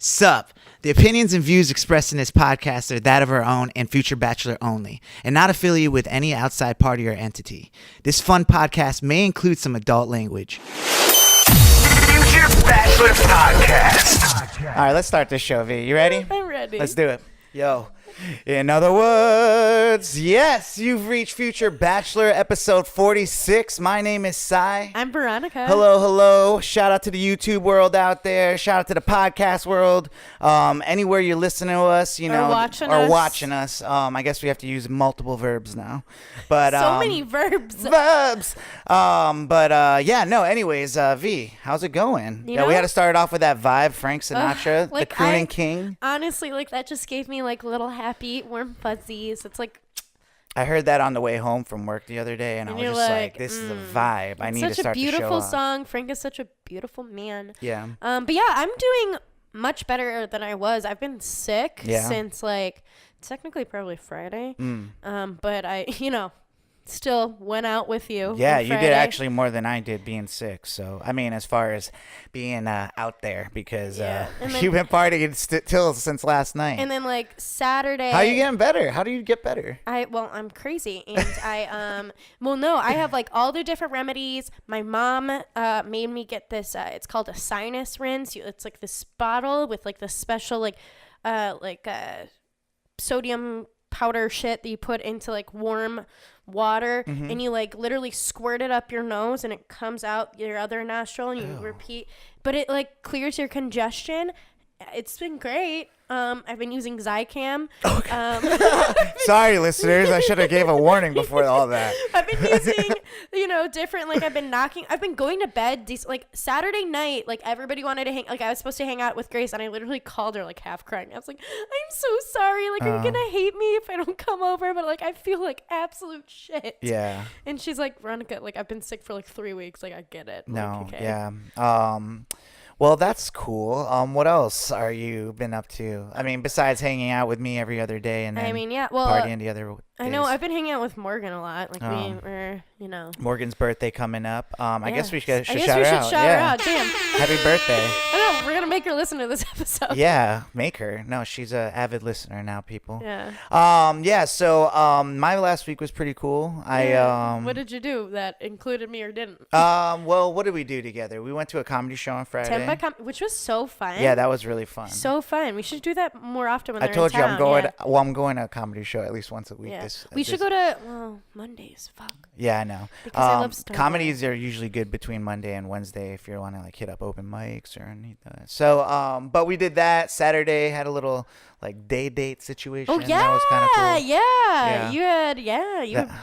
Sup? The opinions and views expressed in this podcast are that of our own and future Bachelor only, and not affiliated with any outside party or entity. This fun podcast may include some adult language. Future Bachelor Podcast. All right, let's start this show, V. You ready? I'm ready. Let's do it. Yo. In other words, yes, you've reached Future Bachelor episode 46. My name is Sai. I'm Veronica. Hello. Shout out to the YouTube world out there. Shout out to the podcast world. Anywhere you're listening to us, you know, or watching us. I guess we have to use multiple verbs now. But so many verbs. Anyways, V, how's it going? You know? We had to start off with that vibe, Frank Sinatra, the crooning king. Honestly, that just gave me little happy, warm fuzzies. It's like I heard that on the way home from work the other day, and I was just like, this is a vibe. I need to start to show off. Such a beautiful song. Frank is such a beautiful man. Yeah. But yeah, I'm doing much better than I was. I've been sick since technically probably Friday. But I, still went out with you. Yeah, you did actually more than I did being sick. So, I mean, as far as being out there, because you've been partying since last night. And then Saturday. How are you getting better? How do you get better? I'm crazy. And I have all the different remedies. My mom made me get this, it's called a sinus rinse. It's this bottle with the special sodium powder shit that you put into warm water, and you literally squirt it up your nose and it comes out your other nostril and you repeat, but it clears your congestion. It's been great. I've been using Zicam. Sorry, listeners. I should have gave a warning before all that. I've been using, different, I've been going to bed, Saturday night, everybody wanted to hang, I was supposed to hang out with Grace, and I literally called her, half crying. I was like, I'm so sorry. Are you going to hate me if I don't come over? But, I feel absolute shit. Yeah. And she's like, Veronica, I've been sick for 3 weeks. I get it. No, okay. yeah. Well, that's cool. What else are you been up to? I mean, besides hanging out with me every other day and then partying the other days. I know. I've been hanging out with Morgan a lot. Morgan's birthday coming up. I guess we should shout her her out. Damn. Happy birthday. I know. We're going to make her listen to this episode. Yeah, make her. No, she's an avid listener now, people. Yeah. So my last week was pretty cool. What did you do that included me or didn't? Well, what did we do together? We went to a comedy show on Friday. Which was so fun. Yeah, that was really fun. So fun. We should do that more often when they're in town. I told you I'm going. Well, I'm going to a comedy show at least once a week. Yeah. We should go to Mondays. Fuck. Yeah, I know. Because I love stand-up. Comedies are usually good between Monday and Wednesday if you want to hit up open mics or anything. So, but we did that Saturday. Had a little day date situation. Oh yeah, that was kind of cool. Yeah. You had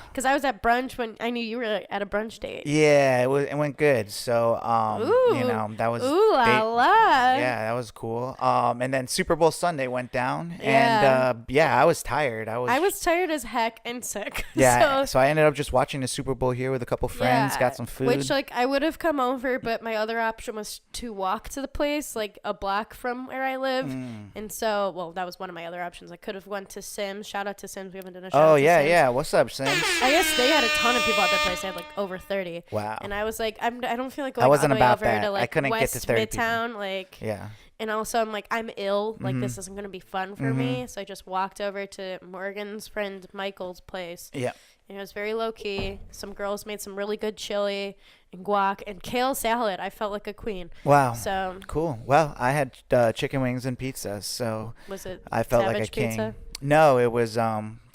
because I was at brunch when I knew you were at a brunch date. Yeah, it went good. So that was that was cool. And then Super Bowl Sunday went down, and I was tired. I was tired as heck and sick. Yeah, so I ended up just watching the Super Bowl here with a couple friends. Got some food. Which I would have come over, but my other option was to walk to the place a block from where I live, and so that was one of my other options. I could have went to Sims. Shout out to Sims. We haven't done a shout out to Sims. Yeah. What's up, Sims? I guess they had a ton of people at their place. They had over 30. Wow. And I was I don't feel like going I wasn't all the way about over that. to I couldn't West get to 30 Midtown. Yeah. And also I'm ill. This isn't going to be fun for me. So I just walked over to Morgan's friend Michael's place. Yeah. And it was very low key. Some girls made some really good chili and guac and kale salad. I felt like a queen. Wow. So cool. Well, I had chicken wings and pizza, so was it? I felt Savage like a king. Pizza? No, it was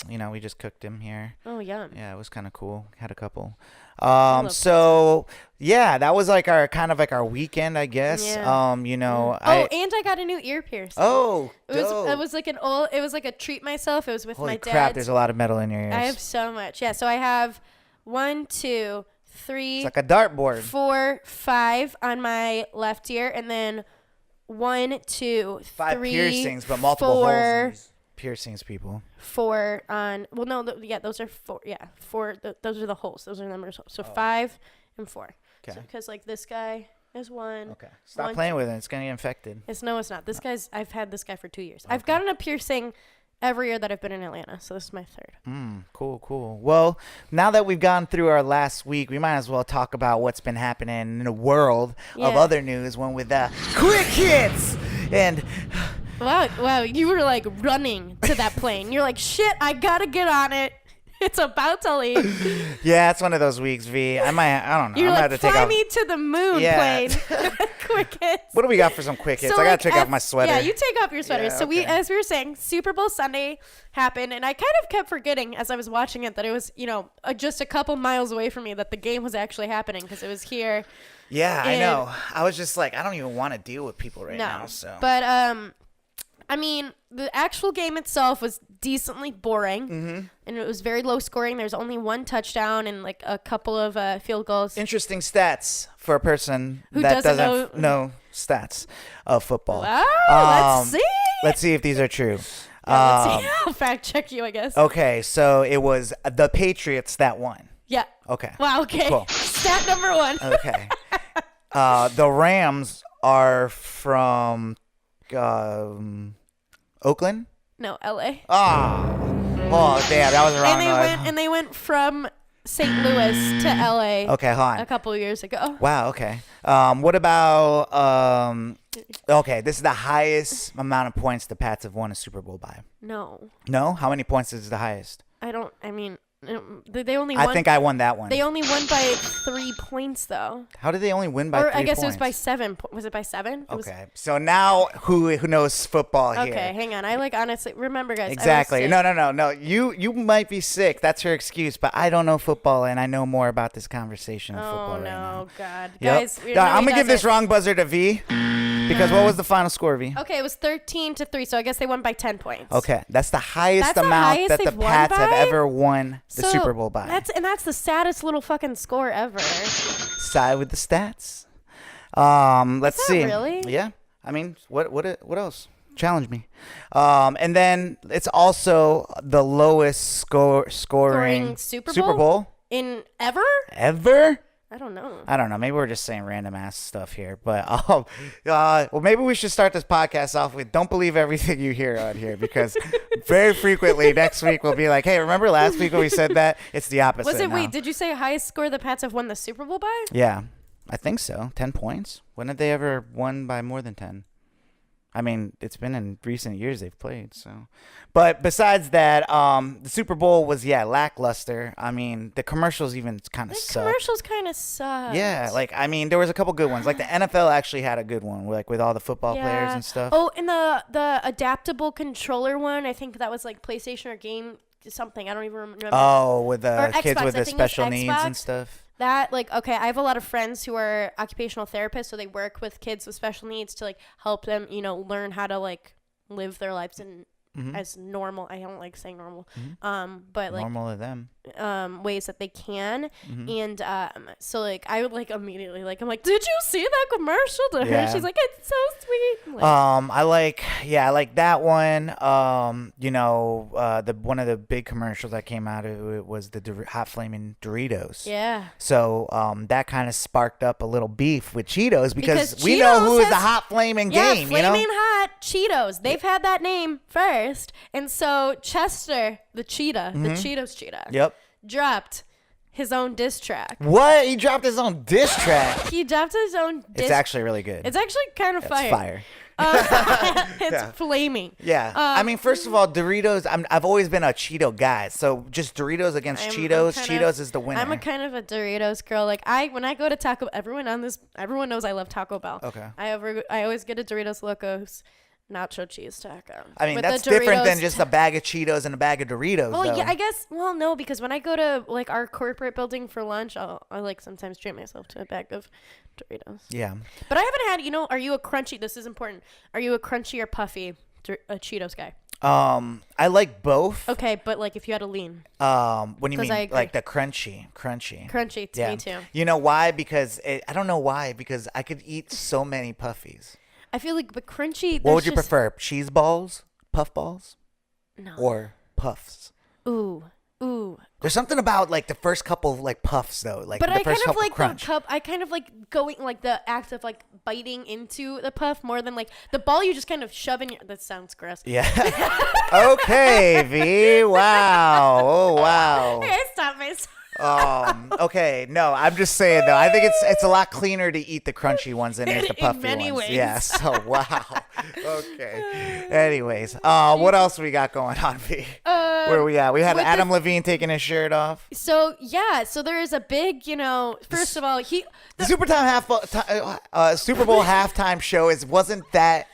we just cooked them here. Oh, yum. Yeah, it was kind of cool. Had a couple. So yeah, that was our kind of our weekend, I guess. Yeah. And I got a new ear piercing. Oh, it was a treat myself. It was with Holy my dad. Crap, there's a lot of metal in your ears. I have so much. Yeah, so I have 1, 2, 3. It's like a dartboard. 4, 5 on my left ear, and then 1, 2, 5 3, piercings, but multiple 4, holes in these piercings, people. 4 on. Well, no, those are 4. Yeah, 4. Those are the holes. Those are the numbers. So 5 and 4. Okay. Because this guy is 1. Okay. Stop playing with it. It's gonna get infected. It's not. I've had this guy for 2 years. Okay. I've gotten a piercing every year that I've been in Atlanta, so this is my 3rd. Cool. Well, now that we've gone through our last week, we might as well talk about what's been happening in the world of other news. One with Quick Hits. And Wow, you were like running to that plane. You're like, shit, I gotta get on it. It's about to leave. yeah, it's one of those weeks, V. I don't know. You're I'm like, to take fly off. me to the moon, Yeah. plane. Quick hits. What do we got for some quick hits? So, I gotta like, take off my sweater. Yeah, you take off your sweater. Yeah, So okay. as we were saying, Super Bowl Sunday happened, and I kind of kept forgetting as I was watching it that it was, just a couple miles away from me that the game was actually happening because it was here. Yeah, I And- know. I was just like, I don't even want to deal with people right now. So, But I mean, the actual game itself was decently boring, and it was very low scoring. There's only one touchdown and like a couple of field goals. interesting stats for a person Who that doesn't doesn't know stats of football. Oh, let's see. Let's see if these are true. Yeah, let's see. I'll fact check you, I guess. Okay, so it was the Patriots that won. Yeah. Okay. Wow. Okay. Cool. Stat number one. Okay. The Rams are from Oakland. No, L.A. Oh, damn, that was wrong. And they went from St. Louis to L.A. Okay, hold on. a couple of years ago. Wow. Okay. What about Okay, this is the highest amount of points the Pats have won a Super Bowl by. No, No? How many points is the highest? I don't. I mean, they only won. I think I won that one. They only won by 3 points, though. How did they only win by 3 Or I guess points? it was by 7. Was it by 7? It was- Okay. So now who knows football here? Okay, hang on. I honestly remember, guys. I was Exactly. sick. No. You might be sick. That's her excuse. But I don't know football, and I know more about this conversation of football Oh right now. no, God, Yep. guys. I'm gonna give this wrong buzzer to V because what was the final score, V? Okay, it was 13-3, so I guess they won by 10 points. Okay, that's the highest That's the amount highest that the they've won Pats have by? ever won the So Super Bowl by. That's the saddest little fucking score ever. Side with the stats. Let's that see. really? Yeah. I mean, what else? Challenge me. And then it's also the lowest scoring Super Bowl In ever? ever. I don't know. I don't know. Maybe we're just saying random ass stuff here, but well, maybe we should start this podcast off with "Don't believe everything you hear on here," because very frequently next week we'll be like, "Hey, remember last week when we said that?" It's the opposite. Was it? now. Wait, did you say highest score the Pats have won the Super Bowl by? Yeah, I think so. 10 points. When have they ever won by more than 10? I mean, it's been in recent years they've played. So, but besides that, the Super Bowl was lackluster. I mean, the commercials even kind of The sucked. commercials kind of suck. Yeah, like I mean, there was a couple good ones. Like the NFL actually had a good one, like with all the football players and stuff. Oh, and the adaptable controller one, I think that was like PlayStation or game something. I don't even remember. Oh, with Or the kids Xbox, with I the think it was special needs and Xbox. stuff. That okay, I have a lot of friends who are occupational therapists, so they work with kids with special needs to like help them, learn how to like live their lives in as normal. I don't like saying normal, but like Normal to them. ways that they can. And so like I would like immediately I'm like, did you see that commercial to her? Yeah. She's like, it's so sweet. Like, I like that one. The one of the big commercials that came out of it was the hot flaming Doritos. yeah. So that kind of sparked up a little beef with Cheetos because we Cheetos know who is the has- hot flaming Yeah, game. Flaming Hot Cheetos. They've had that name first. And so Chester, the cheetah, the Cheetos cheetah, Yep. dropped his own diss track. What? He dropped his own diss track. He dropped his own diss. It's actually really good. It's actually kind of It's fire. fire. It's flaming. Yeah. I mean, first of all, Doritos, I've always been a Cheeto guy. So just Doritos against I'm Cheetos. kind of- Cheetos is the winner. I'm a kind of a Doritos girl. Like when I go to everyone knows I love Taco Bell. Okay. I always get a Doritos Locos nacho cheese taco. I mean, With that's the different than Doritos just a bag of Cheetos and a bag of Doritos, Well, though. yeah, I guess. Well, no, because when I go to like our corporate building for lunch, I like sometimes treat myself to a bag of Doritos. Yeah. But I haven't had. Are you a crunchy? This is important. Are you a crunchy or puffy Cheetos guy? I like both. Okay, but like if you had to lean, What do you 'Cause mean? I agree. Like the crunchy. crunchy to Yeah. me too. You know why? Because I don't know why. Because I could eat so many puffies. I feel like, but crunchy. What would you there's just- prefer? Cheese balls, puff balls, No. or puffs? Ooh. There's something about like the first couple of like puffs though, like But the I kind first of couple like crunch. the cup. I kind of like going like the act of like biting into the puff more than like the ball. You just kind of shove in your. That sounds gross. Yeah. Okay, V. Wow. Oh wow. I stopped myself. Okay, no, I'm just saying though. I think it's a lot cleaner to eat the crunchy ones than eat the puffy many ones. ways. Yeah. So wow. Okay. Anyways, what else we got going on, V? Where we at? We had with Adam Levine taking his shirt off. So there is a big, first of all, The Super Bowl halftime show wasn't that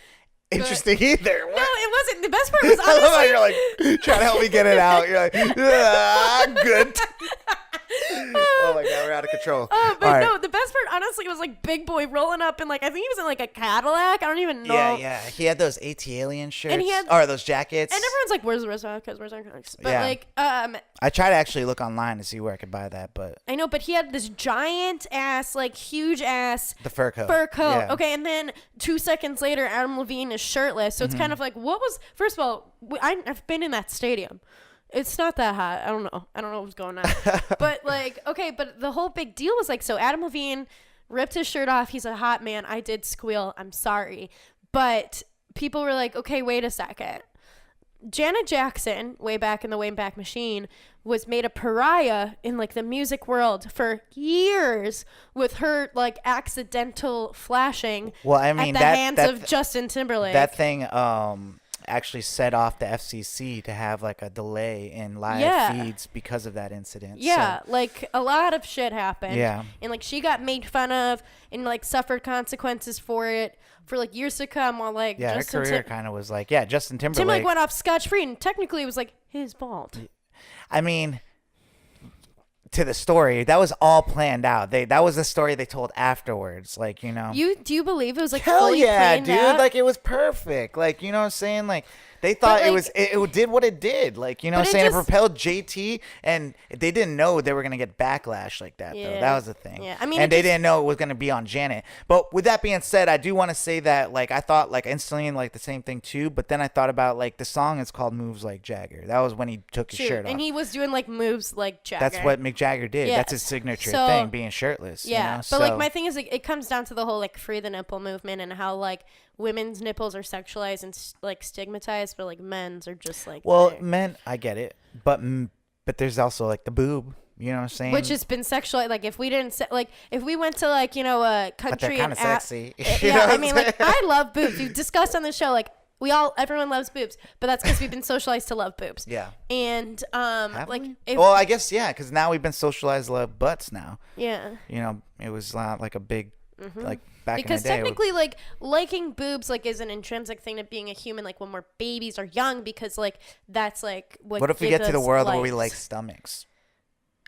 interesting either. What? no, it wasn't. The best part was I love how honestly. you're like trying to help me get it out. You're like, good. Oh my god, we're out of control. But All right. no, the best part honestly was like Big Boy rolling up in I think he was in a Cadillac. I don't even know. Yeah. He had those AT-Alien shirts. And he had- or those jackets. And everyone's like, "Where's the rest of it? Where's our comics?" But Yeah. I try to actually look online to see where I could buy that, but I know, but he had this giant ass, huge ass the fur coat. Yeah. Yeah. Okay, and then 2 seconds later, Adam Levine is shirtless. So it's kind of like, what was? First of all, I've been in that stadium. It's not that hot. I don't know what's going on. But okay, but the whole big deal was so Adam Levine ripped his shirt off. He's a hot man. I did squeal. I'm sorry. But people were like, okay, wait a second. Janet Jackson, way back in the Wayback Machine, was made a pariah in the music world for years with her accidental flashing Well, I mean, at the hands of Justin Timberlake. That thing actually set off the FCC to have a delay in live feeds because of that incident. Yeah, So, a lot of shit happened. Yeah. And she got made fun of and suffered consequences for it for years to come while yeah, Justin her career kind of was Justin Timberlake. Timberlake went off scotch-free and technically it was his fault. I mean, to the story, that was all planned out. That was the story they told afterwards. Do you believe it was hell fully yeah, planned dude! out? It was perfect. You know what I'm saying? They thought it did what it did. You know what I'm saying? It propelled JT, and they didn't know they were gonna get backlash like that. Yeah. Though that was the thing. Yeah, I mean, and they didn't know it was gonna be on Janet. But with that being said, I do want to say that I thought instantly the same thing too. But then I thought about the song is called "Moves Like Jagger." That was when he took his shirt off. And he was doing moves like Jagger. That's what Mick Jagger did. Yes. That's his signature So- thing, being shirtless. Yeah, you know? but So- my thing is it comes down to the whole free the nipple movement and how women's nipples are sexualized and stigmatized, but men's are just well, they're- men, I get it, but there's also the boob. You know what I'm saying? which has been sexualized. If we didn't if we went to a but country they're kind of and sexy. You know yeah, what I I'm mean saying? I love boobs. We've discussed on the show everyone loves boobs, but that's because we've been socialized to love boobs. Yeah. And Have we? if, Well, I guess yeah, because now we've been socialized to love butts now. yeah. You know, it was not a big back Because in the day. technically, liking boobs is an intrinsic thing to being a human. When we're babies or young, because that's what if we get gives to the us world where we life. like stomachs?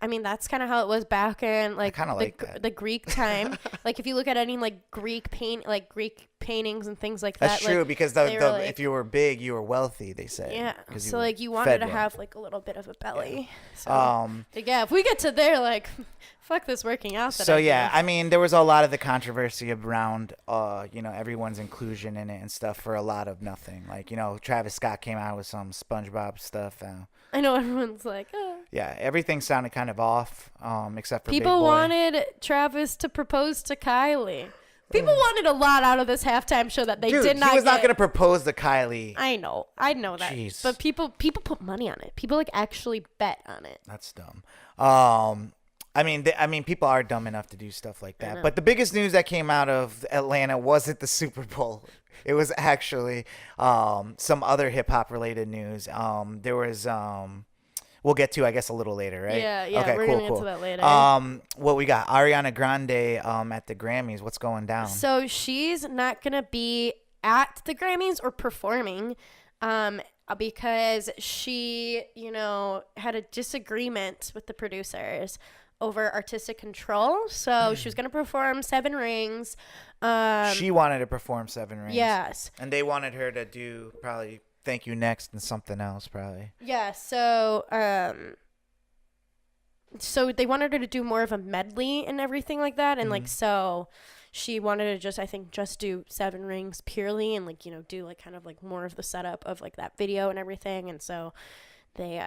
I mean, that's kind of how it was back in kinda like that. the Greek time. If you look at any Greek Greek paintings and things like that. That's true because they were, if you were big, you were wealthy. They said. yeah. 'cause So were you wanted fed to well. have a little bit of a belly. So Um. yeah, if we get to there, fuck this working out. That So I yeah, do. I mean, there was a lot of the controversy around, everyone's inclusion in it and stuff for a lot of nothing. Travis Scott came out with some SpongeBob stuff. I know everyone's like, oh. Yeah, everything sounded kind of off, except for Big People Boy. wanted Travis to propose to Kylie. People wanted a lot out of this halftime show that they Dude, did not. he was not get. going to propose to Kylie. I know that. Jeez. But people put money on it. People actually bet on it. That's dumb. I mean, people are dumb enough to do stuff like that. But the biggest news that came out of Atlanta wasn't the Super Bowl. It was actually some other hip hop related news. There was we'll get to, I guess, a little later, right? Yeah, Okay, we're cool, gonna cool. get to that later. What we got? Ariana Grande at the Grammys. What's going down? So she's not gonna be at the Grammys or performing, because she, had a disagreement with the producers over artistic control. So she was gonna perform Seven Rings. She wanted to perform Seven Rings. Yes. And they wanted her to do probably Thank You Next and something else probably. Yeah, so so they wanted her to do more of a medley and everything like that, and so she wanted to just do Seven Rings purely and do kind of more of the setup of that video and everything, and so they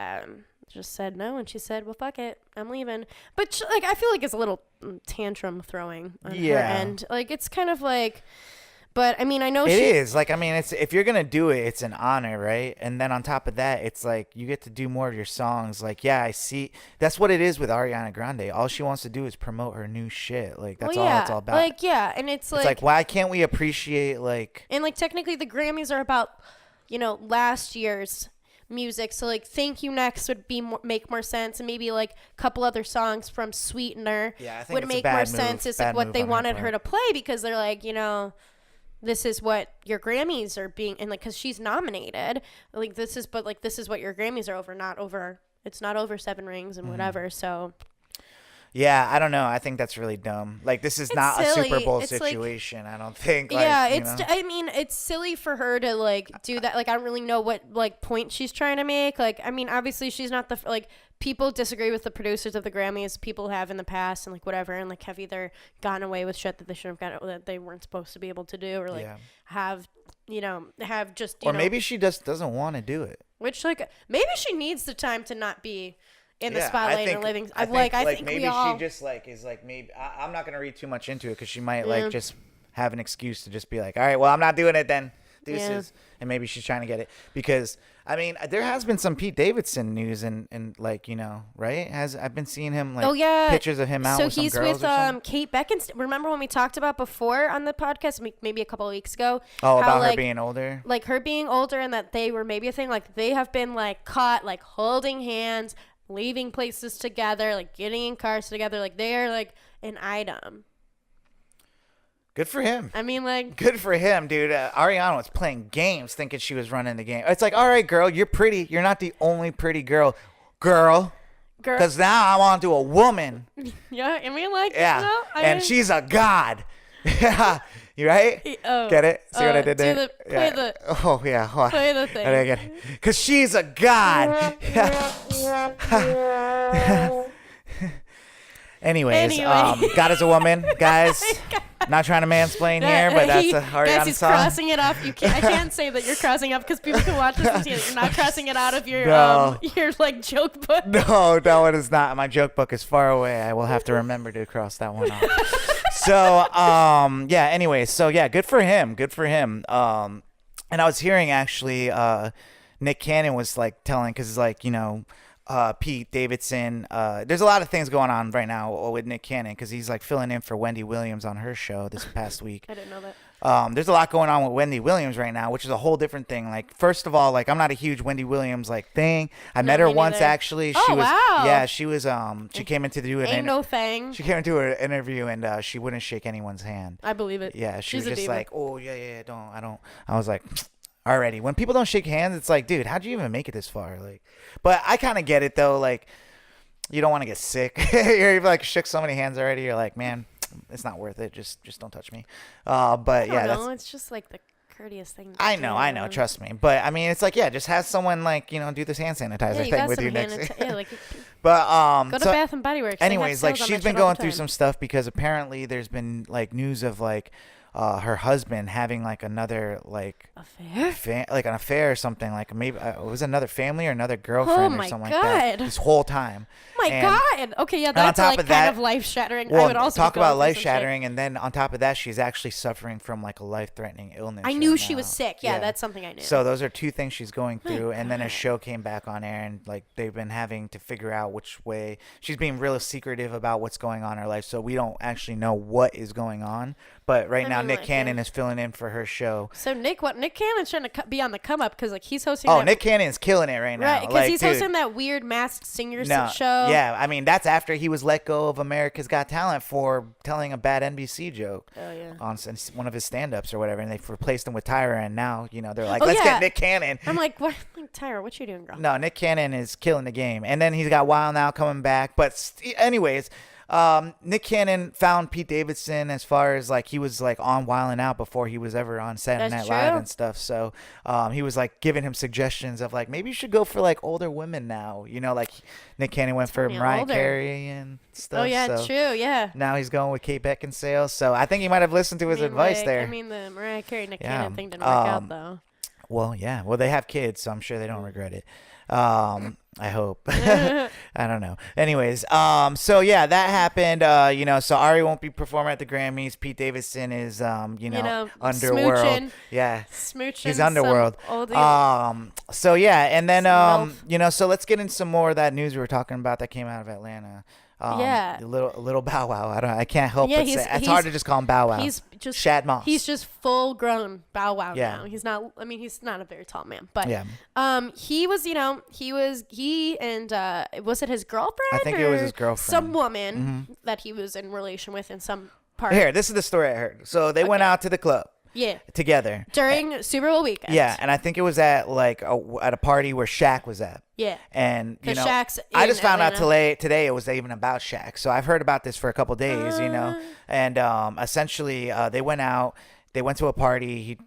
just said no, and she said, well, fuck it, I'm leaving. But I feel it's a little tantrum throwing on her end. It's kind of But I mean, I know It is like, I mean, it's if you're gonna do it, it's an honor, right? And then on top of that, it's like you get to do more of your songs. Like, yeah, I see. That's what it is with Ariana Grande. All she wants to do is promote her new shit. Like that's all it's all about. Like and it's like why can't we appreciate like? And like technically, the Grammys are about last year's music. So like Thank You Next would make more sense, and maybe like a couple other songs from Sweetener would make more sense. It's like what they wanted her to play, because they're like, this is what your Grammys are being, and like, cause she's nominated, like this is what your Grammys are over, it's not over 7 rings and whatever. So yeah, I don't know. I think that's really dumb. Like, this is not silly. a Super Bowl It's situation. I don't think. I mean, it's silly for her to like do that. Like, I don't really know what like point she's trying to make. Like, I mean, obviously she's not people disagree with the producers of the Grammys. People have in the past and like whatever, and like have either gotten away with shit that they shouldn't have gotten, that they weren't supposed to be able to do, or like have just or maybe she just doesn't want to do it. Which like maybe she needs the time to not be in the spotlight and living. I think maybe we all, she just like is like, maybe I'm not gonna read too much into it, because she might like just have an excuse to just be like, all right, well, I'm not doing it then. Deuces. And maybe she's trying to get it, because I mean, there has been some Pete Davidson news and like, right? I've been seeing him like pictures of him out with some girls. So he's with Kate Beckinsale. Remember when we talked about before on the podcast, maybe a couple of weeks ago? Oh, about her being older? Like her being older, and that they were maybe a thing. Like they have been like caught like holding hands, leaving places together, like getting in cars together. Like they are like an item. Good for him. I mean, like... Good for him, dude. Ariana was playing games thinking she was running the game. It's like, all right, girl, you're pretty. You're not the only pretty girl. Girl. Because now I'm on to a woman. Yeah, I mean, like... Yeah, and she's a god. Yeah. You right? Get it? See what I did there? Oh, yeah. Hold on. Play the thing. I get it. Because she's a god. Anyways, God is a woman, guys. Not trying to mansplain here, but that's a Ariana guys, he's song. Crossing it off. I can't say that you're crossing up, because people can watch this and see it. You're not crossing it out of your your like joke book. No, it is not. My joke book is far away. I will have to remember to cross that one off. So, yeah. Anyway, so yeah, good for him. Good for him. And I was hearing actually, Nick Cannon was like telling, because it's like, Pete Davidson. There's a lot of things going on right now with Nick Cannon, because he's like filling in for Wendy Williams on her show this past week. I didn't know that. There's a lot going on with Wendy Williams right now, which is a whole different thing. Like, first of all, like, I'm not a huge Wendy Williams like thing. I met her once actually. She was, wow. Yeah, she was. She came into do an no thing. She came into an interview, and she wouldn't shake anyone's hand. I believe it. Yeah, she She's was just diva. like, oh yeah, I don't. I was like, already. When people don't shake hands, it's like, dude, how'd you even make it this far? Like, but I kind of get it though. Like, you don't want to get sick. You're like shook so many hands already. You're like, man, it's not worth it. Just don't touch me. But yeah, it's just like the courteous thing. I know. Trust me. But I mean, it's like, yeah, just have someone like, do this hand sanitizer thing with you next. But go to Bath and Body Works. Anyways, like she's been going through some stuff, because apparently there's been like news of like her husband having like another like affair, like an affair or something, like maybe it was another family or another girlfriend or something like that this whole time. God. Okay, yeah, that's like kind of life shattering. Well, I would also talk about life shattering, and then on top of that, she's actually suffering from like a life threatening illness. I knew she was sick. Yeah, that's something I knew. So those are two things she's going through, and then a show came back on air, and like they've been having to figure out which way. She's being real secretive about what's going on in her life, so we don't actually know what is going on. But right now, Nick Cannon is filling in for her show. So Nick Cannon's trying to be on the come up, because like he's hosting. Oh, Nick Cannon's killing it right now. Right, because he's hosting that weird Masked Singer show. Yeah, I mean that's after he was let go of America's Got Talent for telling a bad NBC joke. Oh yeah. On one of his stand-ups or whatever, and they replaced him with Tyra, and now they're like, let's get Nick Cannon. I'm like, what? Tyra, what you doing, girl? No, Nick Cannon is killing the game, and then he's got Wild Now coming back. But anyways. Nick Cannon found Pete Davidson as far as like he was like on Wild 'N Out before he was ever on Saturday Night Live and stuff. So he was like giving him suggestions of like maybe you should go for like older women now. Like Nick Cannon went for Mariah Carey and stuff. Oh yeah, so true. Yeah. Now he's going with Kate Beckinsale. So I think he might have listened to his advice there. I mean the Mariah Carey Nick Cannon thing didn't work out though. Well, yeah. Well, they have kids, so I'm sure they don't regret it. I hope. I don't know. Anyways, so yeah, that happened. So Ari won't be performing at the Grammys. Pete Davidson is, Underworld. smooching. Yeah. Smooching. He's Underworld. So yeah, and then so let's get into some more of that news we were talking about that came out of Atlanta. Yeah. a little Bow Wow. I can't help but say it's hard to just call him Bow Wow. He's just Shad Moss. He's just full grown Bow Wow Yeah. now. He's not. I mean, he's not a very tall man, but Yeah. he was. He and was it his girlfriend? I think it was his girlfriend. Some woman that he was in relation with in some part. Here, this is the story I heard. So they went out to the club. Yeah. Together During Super Bowl weekend. Yeah, and I think it was at at a party where Shaq was at. Yeah. And Shaq's I in just found out Atlanta. today it was even about Shaq. So I've heard about this for a couple days, and essentially they went out, they went to a party. He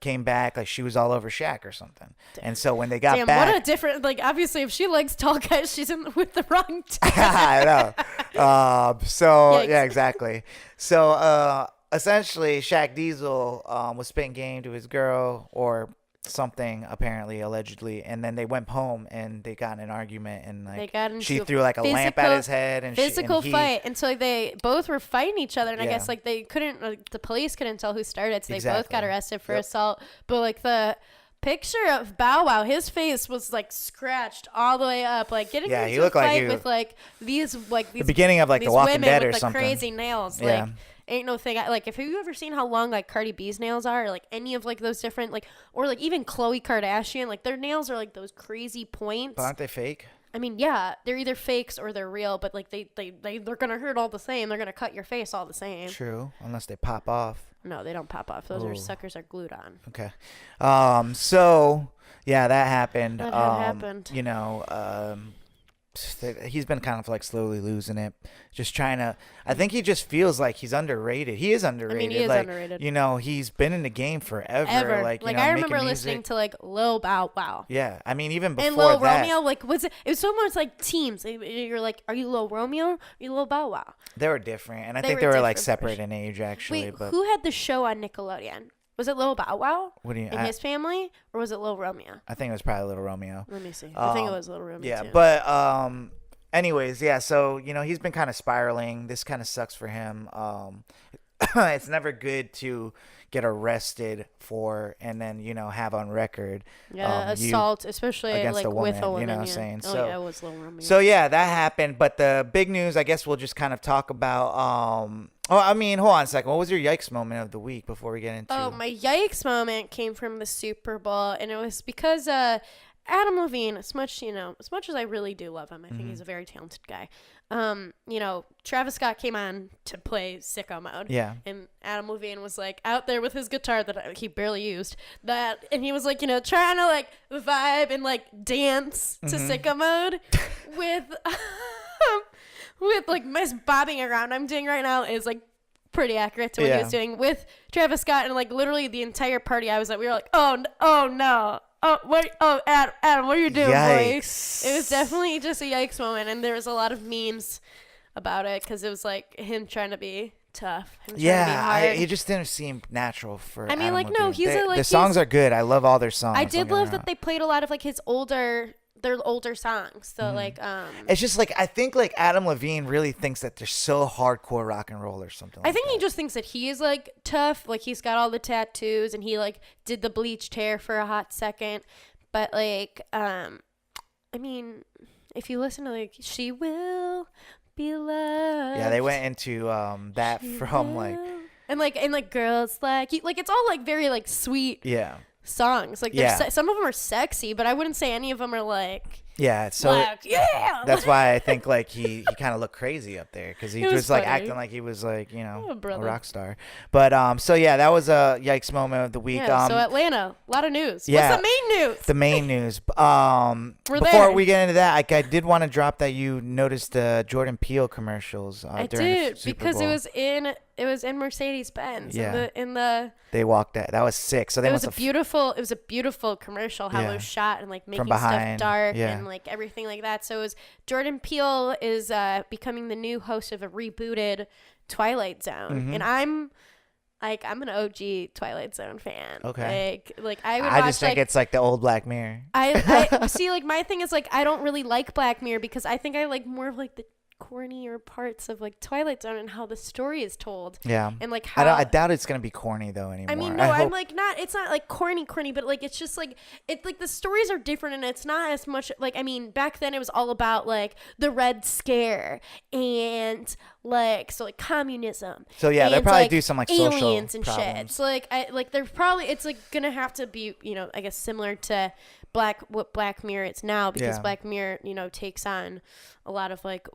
came back like she was all over Shaq or something. And so when they got Damn, back, what a different. Like, obviously, if she likes tall guys, she's with the wrong team. I know. Yikes. Yeah, exactly. So essentially, Shaq Diesel was spitting game to his girl or something, apparently, allegedly, and then they went home and they got in an argument and They got into she a threw like a lamp at his head and physical he, fight, and so they both were fighting each other, and I Yeah. guess like they couldn't, the police couldn't tell who started, so they both Exactly. got arrested for Yep. assault. But like the picture of Bow Wow, his face was like scratched all the way up, like getting Yeah, he into a looked like fight he- with like these the beginning of like The these Walking women Dead with or the something. crazy nails, Yeah. like. Ain't no thing. Like, if you ever seen how long like Cardi B's nails are, or, like any of like those different like, or like even Khloe Kardashian, like their nails are like those crazy points. But aren't they fake? I mean, yeah, they're either fakes or they're real, but like they're gonna hurt all the same. They're gonna cut your face all the same. True, unless they pop off. No, they don't pop off. Those Ooh. suckers are glued on. Okay. So yeah, that happened. That had happened. He's been kind of like slowly losing it, just trying to. I think he just feels like he's underrated. He is underrated. he is like, underrated. He's been in the game forever. Ever. Like, I remember making listening music. to like Lil Bow Wow. Yeah, I mean, even before And Lil that, Romeo, like, it was so much like teams. You're like, are you Lil Romeo? Are you Lil Bow Wow? they were different, and I They think were they were like different for separate in age actually. Wait, but who had the show on Nickelodeon? Was it Lil Bow Wow what do you? and his family, or was it Lil Romeo? I think it was probably Little Romeo. Let me see. I think it was Lil Romeo. Yeah, too. but anyways, yeah. So he's been kind of spiraling. This kind of sucks for him. It's never good to get arrested for and then have on record yeah, you assault, especially against like a woman, with a woman. you know what I'm yeah. saying? Oh So- yeah, it was Lil Romeo. So yeah, that happened. But the big news, I guess, we'll just kind of talk about. Hold on a second. What was your yikes moment of the week before we get into? Oh, my yikes moment came from the Super Bowl, and it was because Adam Levine, as much as I really do love him, I think he's a very talented guy. Travis Scott came on to play Sicko Mode. Yeah. And Adam Levine was like out there with his guitar that he barely used. And he was like, trying to like vibe and like dance to Sicko Mode with with like Miss bobbing around I'm doing right now is like pretty accurate to what he was doing with Travis Scott, and like literally the entire party we were like, oh no. Adam, what are you doing, Yikes. boy? It was definitely just a yikes moment, and there was a lot of memes about it because it was like him trying to be tough. Him trying to be Yeah, hard. it just didn't seem natural for. I mean, Adam like, no, Levine. he's the songs are good. I love all their songs. I don't did get me love wrong. that they played a lot of like their older songs. So like It's just like I think like Adam Levine really thinks that they're so hardcore rock and roll or something. I think he just thinks that he is like tough. Like he's got all the tattoos and he like did the bleached hair for a hot second. But like, I mean, if you listen to like "She Will Be Loved," Yeah, they went into that from like and like girls like you, like it's all like very like sweet songs. Like Yeah. some of them are sexy, but I wouldn't say any of them are like so like yeah. that's why I think like he kind of looked crazy up there because he It was was like funny. acting like he was like a brother. rock star. But so yeah, that was a yikes moment of the week. Yeah, so Atlanta, a lot of news. yeah. What's the main news? The main news. We're Before there. we get into that, I did want to drop that you noticed the Jordan Peele commercials. I during the did Super because Bowl. it was in Mercedes Benz. Yeah. In the They walked that. That was sick. So they it was must a have beautiful commercial how Yeah. it was shot and like making behind, stuff dark yeah. and like everything like that. So it was Jordan Peele is becoming the new host of a rebooted Twilight Zone, Mm-hmm. and Like, I'm an OG Twilight Zone fan. Okay. Like I would I watch, just think like, it's like the old Black Mirror. I see, like, my thing is, like, I don't really like Black Mirror because I think I like more of, like, the cornier parts of, like, Twilight Zone and how the story is told. Yeah. And, like, how I doubt it's gonna be corny though anymore. I mean, no, I'm like not. It's not like corny, but like it's just like it's like the stories are different, and it's not as much like I mean, back then it was all about like the Red Scare and like communism. So yeah, they'll and, probably like, do some like aliens social and problems. shit. So like they're probably it's like gonna have to be I guess similar to what Black Mirror it's now because Yeah. Black Mirror takes on a lot of like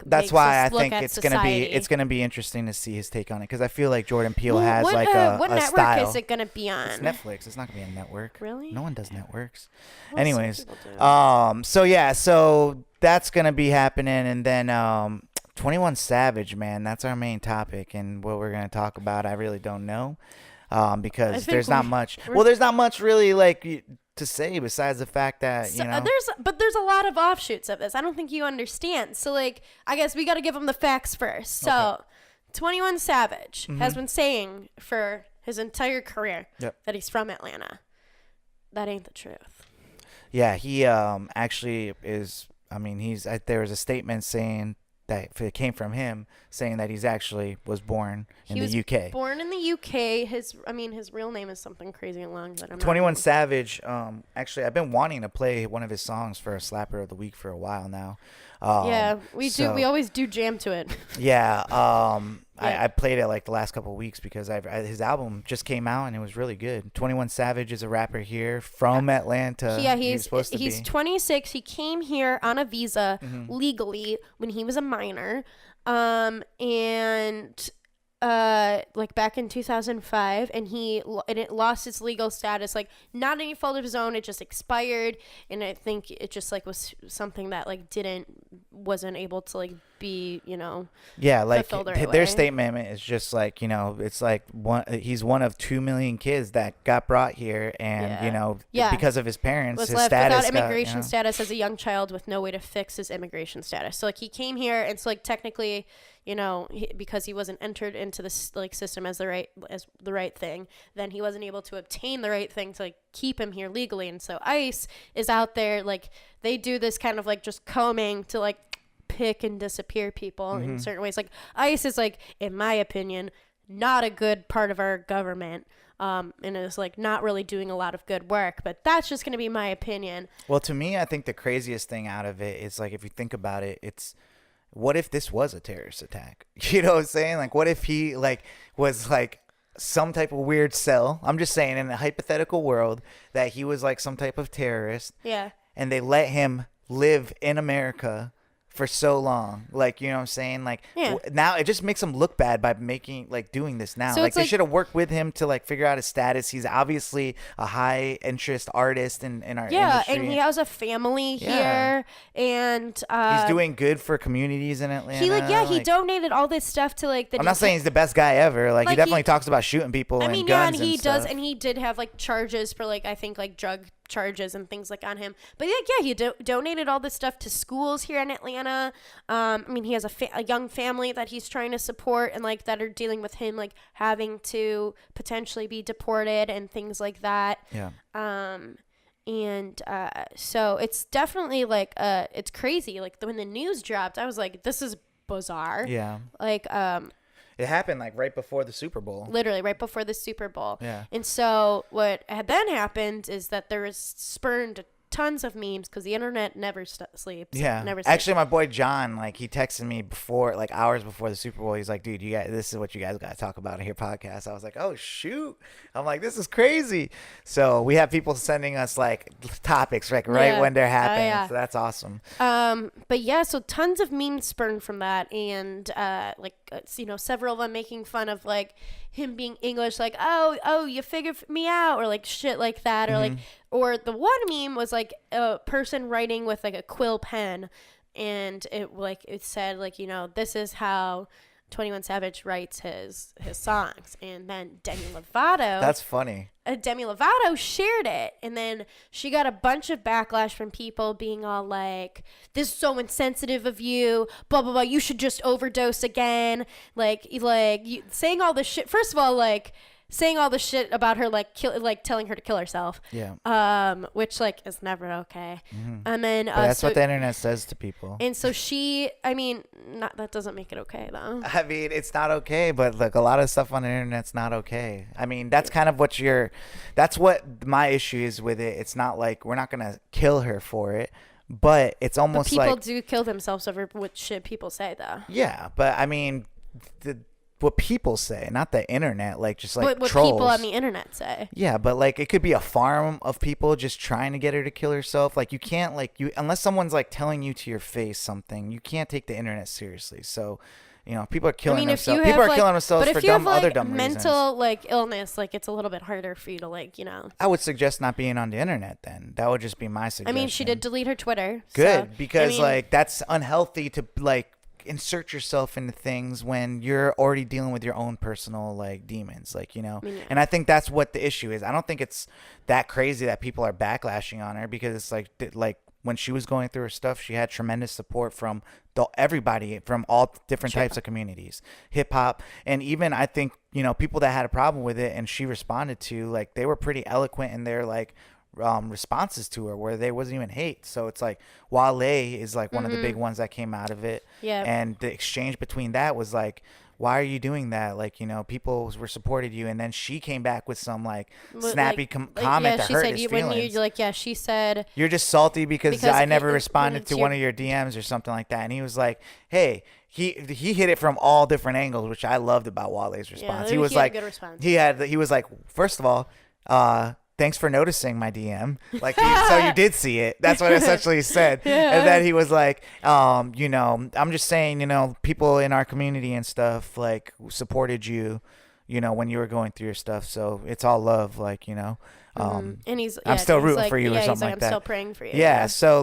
That's makes why us I look think at it's society. gonna be interesting to see his take on it because I feel like Jordan Peele Well, has what, like what a network style. is it gonna be on? It's Netflix. It's not gonna be a network. Really? No one does networks. Well, some Anyways, people do. so yeah, so that's gonna be happening, and then 21 Savage, man, that's our main topic, and what we're gonna talk about, I really don't know, because think there's not much. Well, there's not much really like to say besides the fact that So, there's a lot of offshoots of this. I don't think you understand. So like I guess we got to give them the facts first. So 21 Savage has been saying for his entire career that he's from Atlanta. That ain't the truth. Yeah, he actually is. I mean, there was a statement saying that it came from him saying that he's actually was born in the UK. Born in the UK. His real name is something crazy long that I'm 21 not Savage. Actually, I've been wanting to play one of his songs for a Slapper of the Week for a while now. Yeah, we do. We always do jam to it. Yeah. Yeah. I played it like the last couple of weeks because his album just came out and it was really good. 21 Savage is a rapper here from Atlanta. Yeah, he's supposed to he's be. 26. He came here on a visa legally when he was a minor, and like back in 2005, and it lost its legal status. Like not any fault of his own, it just expired, and I think it just like was something that like wasn't able to like be Yeah, like fulfilled the right their way. statement is just like it's like he's one of 2 million kids that got brought here, and Yeah. because of his parents, was his left status without immigration got, status as a young child with no way to fix his immigration status. So like he came here, and so like technically, because he wasn't entered into this like system as the right thing, then he wasn't able to obtain the right thing to like keep him here legally. And so ICE is out there, like they do this kind of like just combing to like pick and disappear people in certain ways. Like ICE is like, in my opinion, not a good part of our government. And is like not really doing a lot of good work, but that's just going to be my opinion. Well, to me, I think the craziest thing out of it is like, if you think about it, it's what if this was a terrorist attack? You know what I'm saying? Like, what if he like was like some type of weird cell? I'm just saying, in a hypothetical world, that he was like some type of terrorist. Yeah. And they let him live in America for so long, like, you know what I'm saying? Like, now it just makes him look bad by doing this now. So like, it's they like- should have worked with him to like figure out his status. He's obviously a high interest artist in our industry. And he has a family Yeah. here, and He's doing good for communities in Atlanta. he donated all this stuff to like the. I'm not saying he's the best guy ever. Like, he Like, definitely he- talks about shooting people and and guns he and does, stuff. and he did have like charges for like I think like drug charges and things like on him. But he donated all this stuff to schools here in Atlanta. I mean, he has a young family that he's trying to support, and like that are dealing with him like having to potentially be deported and things like that. Yeah. So it's definitely like it's crazy. Like when the news dropped, I was like, this is bizarre. Yeah. Like It happened like right before the Super Bowl. literally right before the Super Bowl. Yeah. And so what had then happened is that there was spurned tons of memes because the internet never sleeps. Yeah. Never sleeps. Actually, my boy John, like, he texted me before, like, hours before the Super Bowl. He's like, dude, this is what you guys got to talk about in your podcast. I was like, oh, shoot. I'm like, this is crazy. So we have people sending us, like, topics, like, right Yeah. when they're Oh, happening. yeah. So that's awesome. But yeah, so tons of memes spurned from that, and several of them making fun of like him being English, like oh you figured me out, or like shit like that, or like, or the one meme was like a person writing with like a quill pen, and it said like this is how 21 Savage writes his songs, and then Demi Lovato. That's funny. Demi Lovato shared it, and then she got a bunch of backlash from people being all like, "This is so insensitive of you, blah blah blah. You should just overdose again." Like you, saying all this shit. First of all, like saying all the shit about her, like telling her to kill herself. Yeah. Which like is never okay. And then But that's what the internet says to people. And so that doesn't make it okay though. I mean, it's not okay, but look, a lot of stuff on the internet's not okay. I mean, that's kind of that's what my issue is with it. It's not like we're not gonna kill her for it, but it's almost people like do kill themselves over what shit people say though. Yeah, but I mean, what people say, not the internet, like just like what trolls. people on the internet say. Yeah, but like it could be a farm of people just trying to get her to kill herself. Like you can't unless someone's like telling you to your face something, you can't take the internet seriously. So, people are killing themselves. People are killing themselves for other dumb reasons. Mental like illness, like it's a little bit harder for you to I would suggest not being on the internet then. That would just be my suggestion. I mean, she did delete her Twitter. Good, so, because that's unhealthy to insert yourself into things when you're already dealing with your own personal demons, and I think that's what the issue is. I don't think it's that crazy that people are backlashing on her, because it's like when she was going through her stuff, she had tremendous support from everybody from all different types of communities, hip hop, and even I think people that had a problem with it and she responded to, they were pretty eloquent in their responses to her, where there wasn't even hate. So it's like Wale is one of the big ones that came out of it. Yeah. And the exchange between that was like, why are you doing that? People were supported you, and then she came back with some snappy comment that hurt his feelings. She said, you're just salty because I never responded to one of your DMs or something like that. And he was like, hey, he hit it from all different angles, which I loved about Wale's response. He was like, good response. He was like, first of all, thanks for noticing my DM. So you did see it. That's what essentially he said. Yeah. And then he was like, I'm just saying, people in our community and stuff supported you, when you were going through your stuff. So it's all love, and I'm still rooting for you or something like that. I'm still praying for you. Yeah. So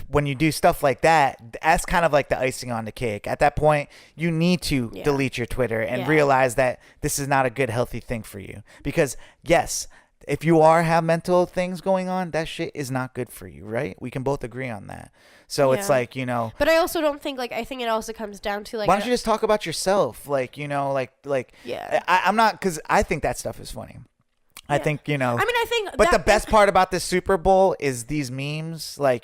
when you do stuff like that, that's kind of like the icing on the cake. At that point, you need to delete your Twitter and realize that this is not a good, healthy thing for you. Because yes, if you have mental things going on, that shit is not good for you, right? We can both agree on that. So it's But I also don't think I think it also comes down to why don't you just talk about yourself? Yeah. I'm not, because I think that stuff is funny. I think, I think but the best part about the Super Bowl is these memes, it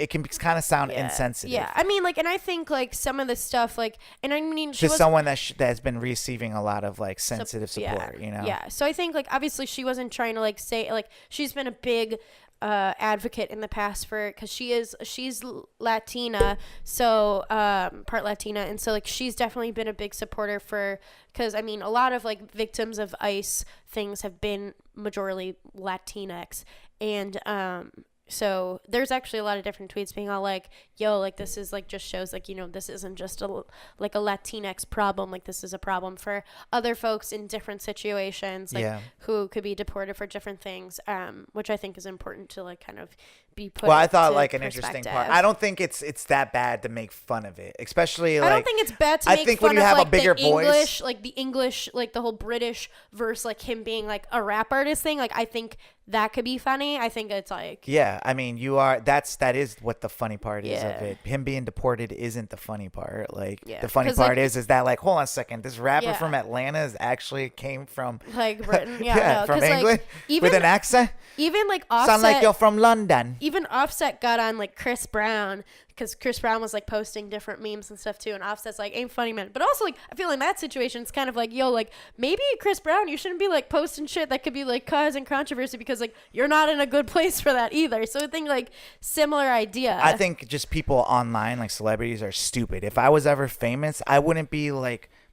can kind of sound insensitive. Yeah. I mean, and I think some of the stuff, and I mean, she was someone that has been receiving a lot of sensitive support, Yeah. So I think obviously she wasn't trying to say she's been a big advocate in the past because she's Latina, so part Latina, and so she's definitely been a big supporter because I mean a lot of victims of ICE things have been majority Latinx, and so there's actually a lot of different tweets being all this is just shows this isn't just a Latinx problem, this is a problem for other folks in different situations who could be deported for different things, which I think is important to kind of be put. Well, I thought an interesting part. I don't think it's that bad to make fun of it, especially I don't think it's bad to make fun when you of have a bigger voice, the English, the whole British verse, him being a rap artist thing. I think that could be funny. I think it's yeah. I mean, that is what the funny part is of it. Him being deported isn't the funny part. The funny part is that hold on a second, this rapper from Atlanta actually came from Britain. From England with an accent. Even Offset sound like you're from London. Even Offset got on Chris Brown because Chris Brown was causing different memes and stuff too, and Offset's ain't funny man. But also I feel in that situation it's kind of maybe Chris Brown, you shouldn't be posting shit that could be causing controversy because you're not in a good place for that either. So I think similar idea. I think just people online celebrities are stupid. If I was ever famous, I wouldn't be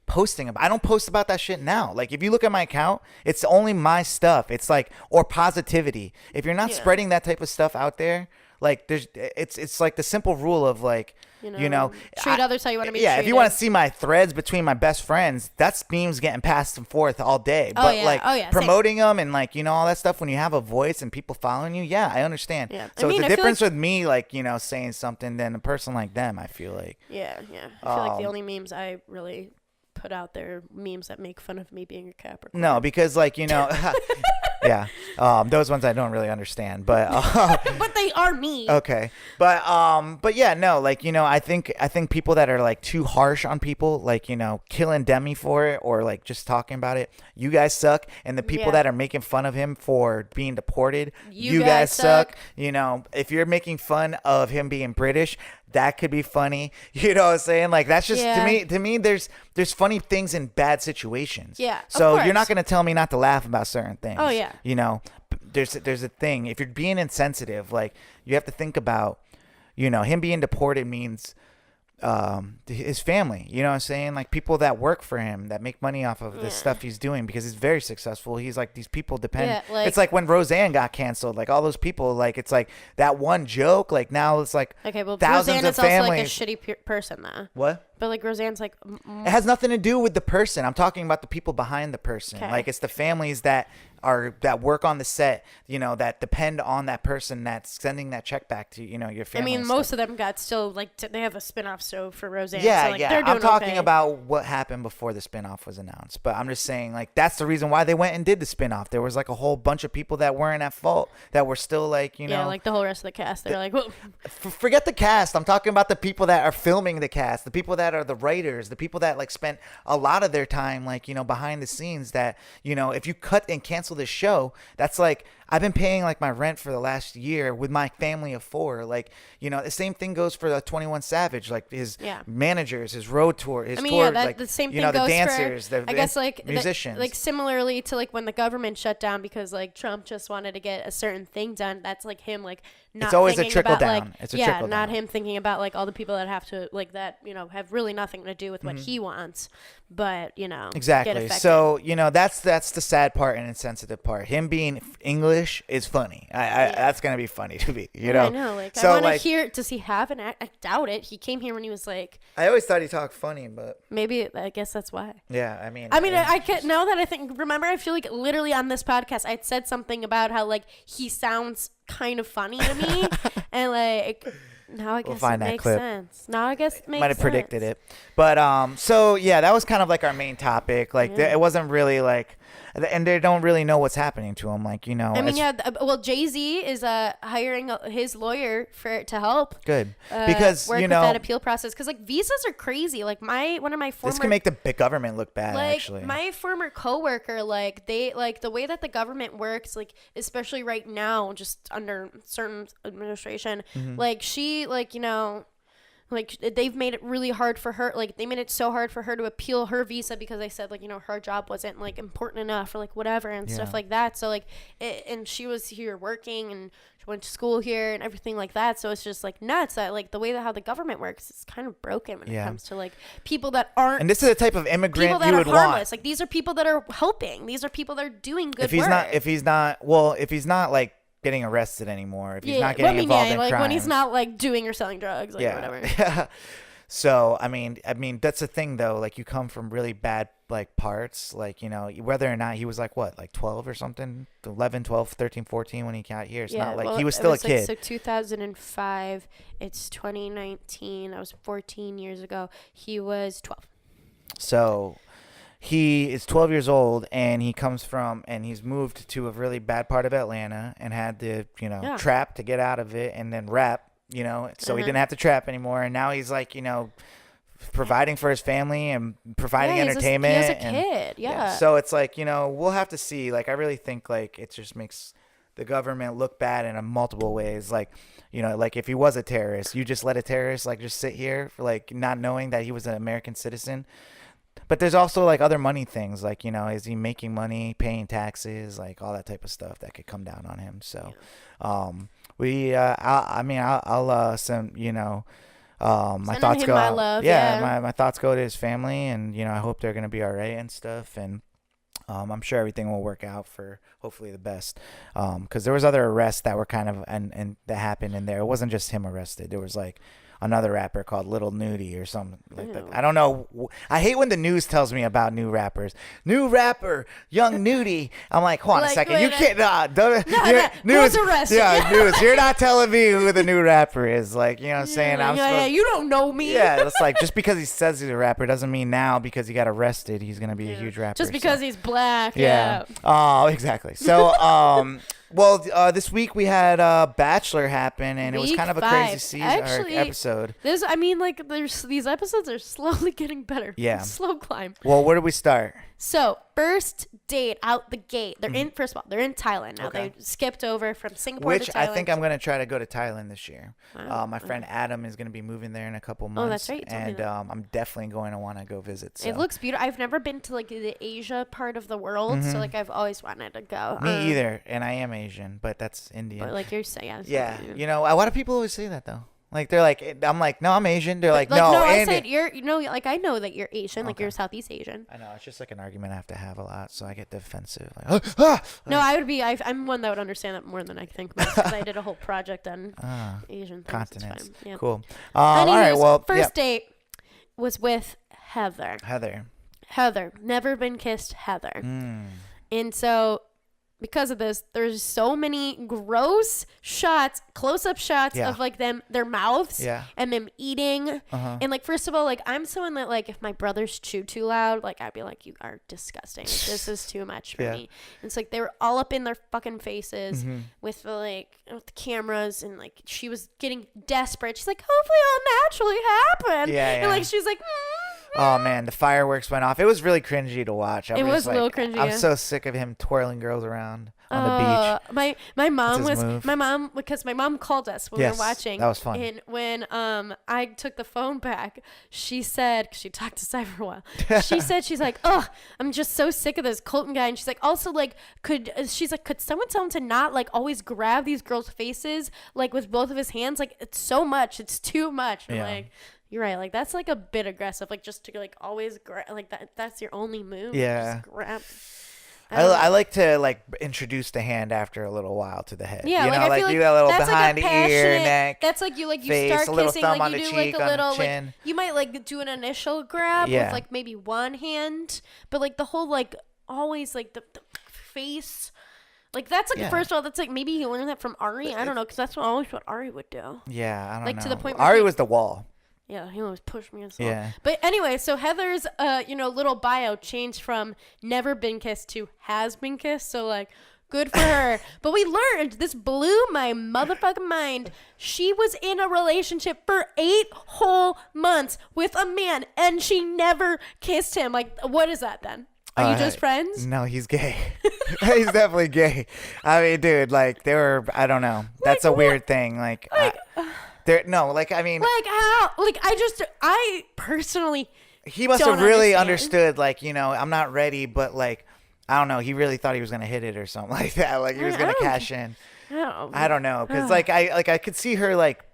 posting about. I don't post about that shit now. If you look at my account, it's only my stuff. It's or positivity. If you're not spreading that type of stuff out there, Like it's like the simple rule of like, treat others how you want to be yeah, treated. if you want to see my threads between my best friends, that's memes getting passed and forth all day. Oh, But yeah. like Oh, yeah. promoting them and like, all that stuff, when you have a voice and people following you, yeah, I understand. Yeah. So I mean, it's I a feel difference like- with me, like, saying something than a person like them, I feel like. Yeah. I feel like the only memes I really put out there are memes that make fun of me being a Capricorn. No, because like, yeah, those ones I don't really understand, but But they are me. okay, but yeah, no, like, I think people that are like too harsh on people, like, killing Demi for it, or like just talking about it, you guys suck. And the people Yeah. that are making fun of him for being deported, You guys guys suck. suck. If you're making fun of him being British, that could be funny. You know what I'm saying? Like, that's just Yeah. to me there's funny things in bad situations. Yeah, of So you're not course. going to tell me not to laugh about certain things. Oh, yeah. There's a thing. If you're being insensitive, like, you have to think about, him being deported means his family, you know what I'm saying? Like, people that work for him, that make money off of the stuff he's doing, because he's very successful. He's like, these people depend. Yeah, like- it's like when Roseanne got canceled, like all those people, like, it's like that one joke, like now it's like Okay, well, thousands Roseanne of is also like a families. shitty person, though. What? But like Roseanne's like, It has nothing to do with the person. I'm talking about the people behind the person. Okay. Like, it's the families that work on the set, that depend on that person that's sending that check back to, your I family. mean, and most stuff. of them got still like they have a spinoff show for Roseanne. Yeah, so, like, yeah. They're doing I'm talking okay. about what happened before the spinoff was announced. But I'm just saying, like, that's the reason why they went and did the spinoff. There was like a whole bunch of people that weren't at fault, that were still like, Yeah, like the whole rest of the cast. They're like, well, forget the cast. I'm talking about the people that are filming the cast, the people that are the writers, the people that like spent a lot of their time, like, behind the scenes, that, if you cut and cancel this show, that's like, I've been paying like my rent for the last year with my family of 4. Like, the same thing goes for the 21 Savage, like his managers, his road tour, his I mean, tour, yeah, that like, the same thing the goes dancers, for, the I guess, like musicians. like similarly to like when the government shut down because like Trump just wanted to get a certain thing done. That's like him like not. It's always a thinking trickle about, down. Like, It's a yeah, trickle not down. him thinking about like all the people that have to like that have really nothing to do with what he wants, but get Exactly. affected. So, that's the sad part and insensitive part. Him being English is funny. That's going to be funny to me, I know. Like, So, I want to like, hear. Does he have an? I doubt it. He came here when he was like. I always thought he talked funny, but Maybe I guess that's why. yeah, I mean, I can now that I think. Remember, I feel like literally on this podcast, I said something about how like he sounds kind of funny to me, and like now I guess find it that makes clip. sense. Now I guess it makes might have predicted sense. it. But so yeah, that was kind of like our main topic. Like, it wasn't really like, and they don't really know what's happening to him. Like, I mean, yeah. Well, Jay-Z is hiring his lawyer to help. Good, because work with that appeal process, because like visas are crazy. Like one of my former this can make the big government look bad. like Actually, my former coworker, like they like the way that the government works, like especially right now, just under certain administration, like she like like they've made it really hard for her. Like they made it so hard for her to appeal her visa because they said like her job wasn't like important enough or like whatever and stuff like that. So like and she was here working and she went to school here and everything like that. So it's just like nuts that like the way that how the government works is kind of broken when it comes to like people that aren't. and this is the type of People immigrant that you are would harmless. want. Like these are people that are helping. These are people that are doing good If he's work. if he's not like getting arrested anymore, if he's not well, I getting mean, involved in like crimes, when he's not like doing or selling drugs, like whatever. So I mean that's the thing though. Like, you come from really bad like parts, like, whether or not he was like what, like 12 or something, 11, 12, 13, 14 when he got here. It's not like well, he was it still a like, kid. so 2005, it's 2019. That was 14 years ago. He was 12. So he is 12 years old, and he's moved to a really bad part of Atlanta and had to, trap to get out of it, and then rap, so he didn't have to trap anymore. And now he's like, providing for his family and providing entertainment. He has a kid. Yeah. So it's like, we'll have to see. Like, I really think like it just makes the government look bad in multiple ways. Like, like if he was a terrorist, you just let a terrorist like just sit here for like not knowing that he was an American citizen. But there's also like other money things, like, is he making money, paying taxes, like all that type of stuff that could come down on him. So, I'll send, my thoughts go out. My love, my thoughts go to his family, and, I hope they're going to be all right and stuff. And, I'm sure everything will work out for hopefully the best. Because there was other arrests that were kind of and that happened in there. It wasn't just him arrested. There was like another rapper called Little Nudie or something like that. I don't know. I hate when the news tells me about new rappers. New rapper, Young Nudie. I'm like, hold on a second. You can't. News arrested. Yeah, news. You're not telling me who the new rapper is. Like, you know what I'm saying? You don't know me. Yeah, it's like just because he says he's a rapper doesn't mean now because he got arrested he's gonna be a huge rapper. Just because he's black. Yeah. Oh, exactly. So, well, this week we had Bachelor happen, and it was kind of a crazy season or episode. These episodes are slowly getting better. Yeah. Slow climb. Well, where do we start? So, first date out the gate. They're in. First of all, they're in Thailand now. Okay. They skipped over from Singapore to Thailand. Which I think I'm gonna try to go to Thailand this year. My friend Adam is gonna be moving there in a couple months. Oh, that's right. And I'm definitely going to want to go visit. So. It looks beautiful. I've never been to like the Asia part of the world, so like I've always wanted to go. Me either, and I am Asian, but that's Indian. But like you're saying, yeah. You know, a lot of people always say that though. Like they're like, I'm like, no, I'm Asian. They're like, no, I said you're, like I know that you're Asian, like you're Southeast Asian. I know it's just like an argument I have to have a lot, so I get defensive. Like, no, I would be. I'm one that would understand that more than I think because I did a whole project on Asian things. Continents. Yeah. Cool. Anyways, all right. Well, first date was with Heather. Heather, never been kissed. Heather, and so. Because of this, there's so many gross shots, close-up shots of like their mouths and them eating. And like, first of all, like I'm someone that like if my brothers chew too loud, like I'd be like, you are disgusting. This is too much for me. And it's like they were all up in their fucking faces with the cameras, and like she was getting desperate. She's like, hopefully it'll naturally happen. And like she's like. Oh man, the fireworks went off. It was really cringy to watch. It was a little cringy. I'm so sick of him twirling girls around on the beach. My mom because my mom called us when we were watching. That was fun. And when I took the phone back, she said, cause she talked to Cy for a while. She said she's like, oh, I'm just so sick of this Colton guy. And she's like, also like, could someone tell him to not like always grab these girls' faces like with both of his hands? Like it's so much. It's too much. I'm like. You're right. Like that's like a bit aggressive. Like just to like always grab like that. That's your only move. Yeah. Just grab. I like to like introduce the hand after a little while to the head. Yeah, you know, I feel do that little that's behind like the ear, neck. That's like you face, start a little kissing, thumb like on you the do cheek, like a little on the chin. like you might like do an initial grab with like maybe one hand, but like the whole like always like the face. Like that's like first of all, that's like maybe he learned that from Ari. I don't know, because that's always what Ari would do. Yeah, I don't know. Like to the point where Ari was the wall. Yeah, he always pushed me as well. Yeah. But anyway, so Heather's little bio changed from never been kissed to has been kissed. So like good for her. But we learned, this blew my motherfucking mind. She was in a relationship for 8 whole months with a man and she never kissed him. Like what is that then? Are you just friends? No, he's gay. He's definitely gay. I mean, dude, like I don't know. That's a weird thing. Like how? Like, I personally. He must have really understood, like, you know, I'm not ready, but like, I don't know. He really thought he was going to hit it or something like that. Like, he was going to cash in. I don't know. Because, I could see her, like,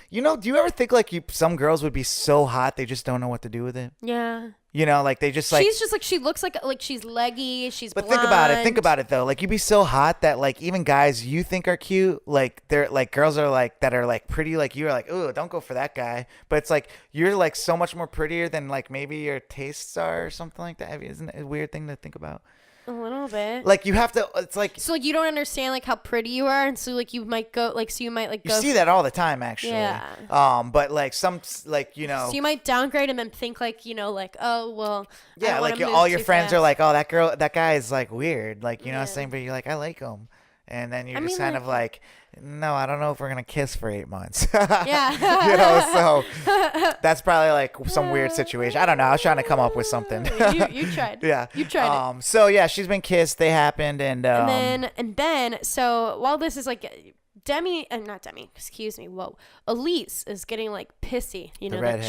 you know, do you ever think, like, some girls would be so hot they just don't know what to do with it? Yeah. You know, like they just like she's just like she looks like she's leggy, she's but blonde. think about it though, like you'd be so hot that like even guys you think are cute, like they're like girls are like that are like pretty, like you're like, oh, don't go for that guy, but it's like you're like so much more prettier than like maybe your tastes are or something like that. I mean, isn't it a weird thing to think about? A little bit. Like you have to. It's like so like you don't understand like how pretty you are, and so like you might go like so you might like you go. See that all the time actually. Yeah. But like some like you know. So you might downgrade and then think like you know like oh well. Yeah, like all your friends are like, oh that guy is like weird, like you know what I'm saying, but you're like I like him, and then you're just kind of like. No, I don't know if we're gonna kiss for 8 months. Yeah. You know, so that's probably like some weird situation. I don't know. I was trying to come up with something. you tried. Yeah. You tried it. So yeah, she's been kissed. They happened, and then so while this is like not Demi, excuse me. Whoa. Elise is getting like pissy, you know, that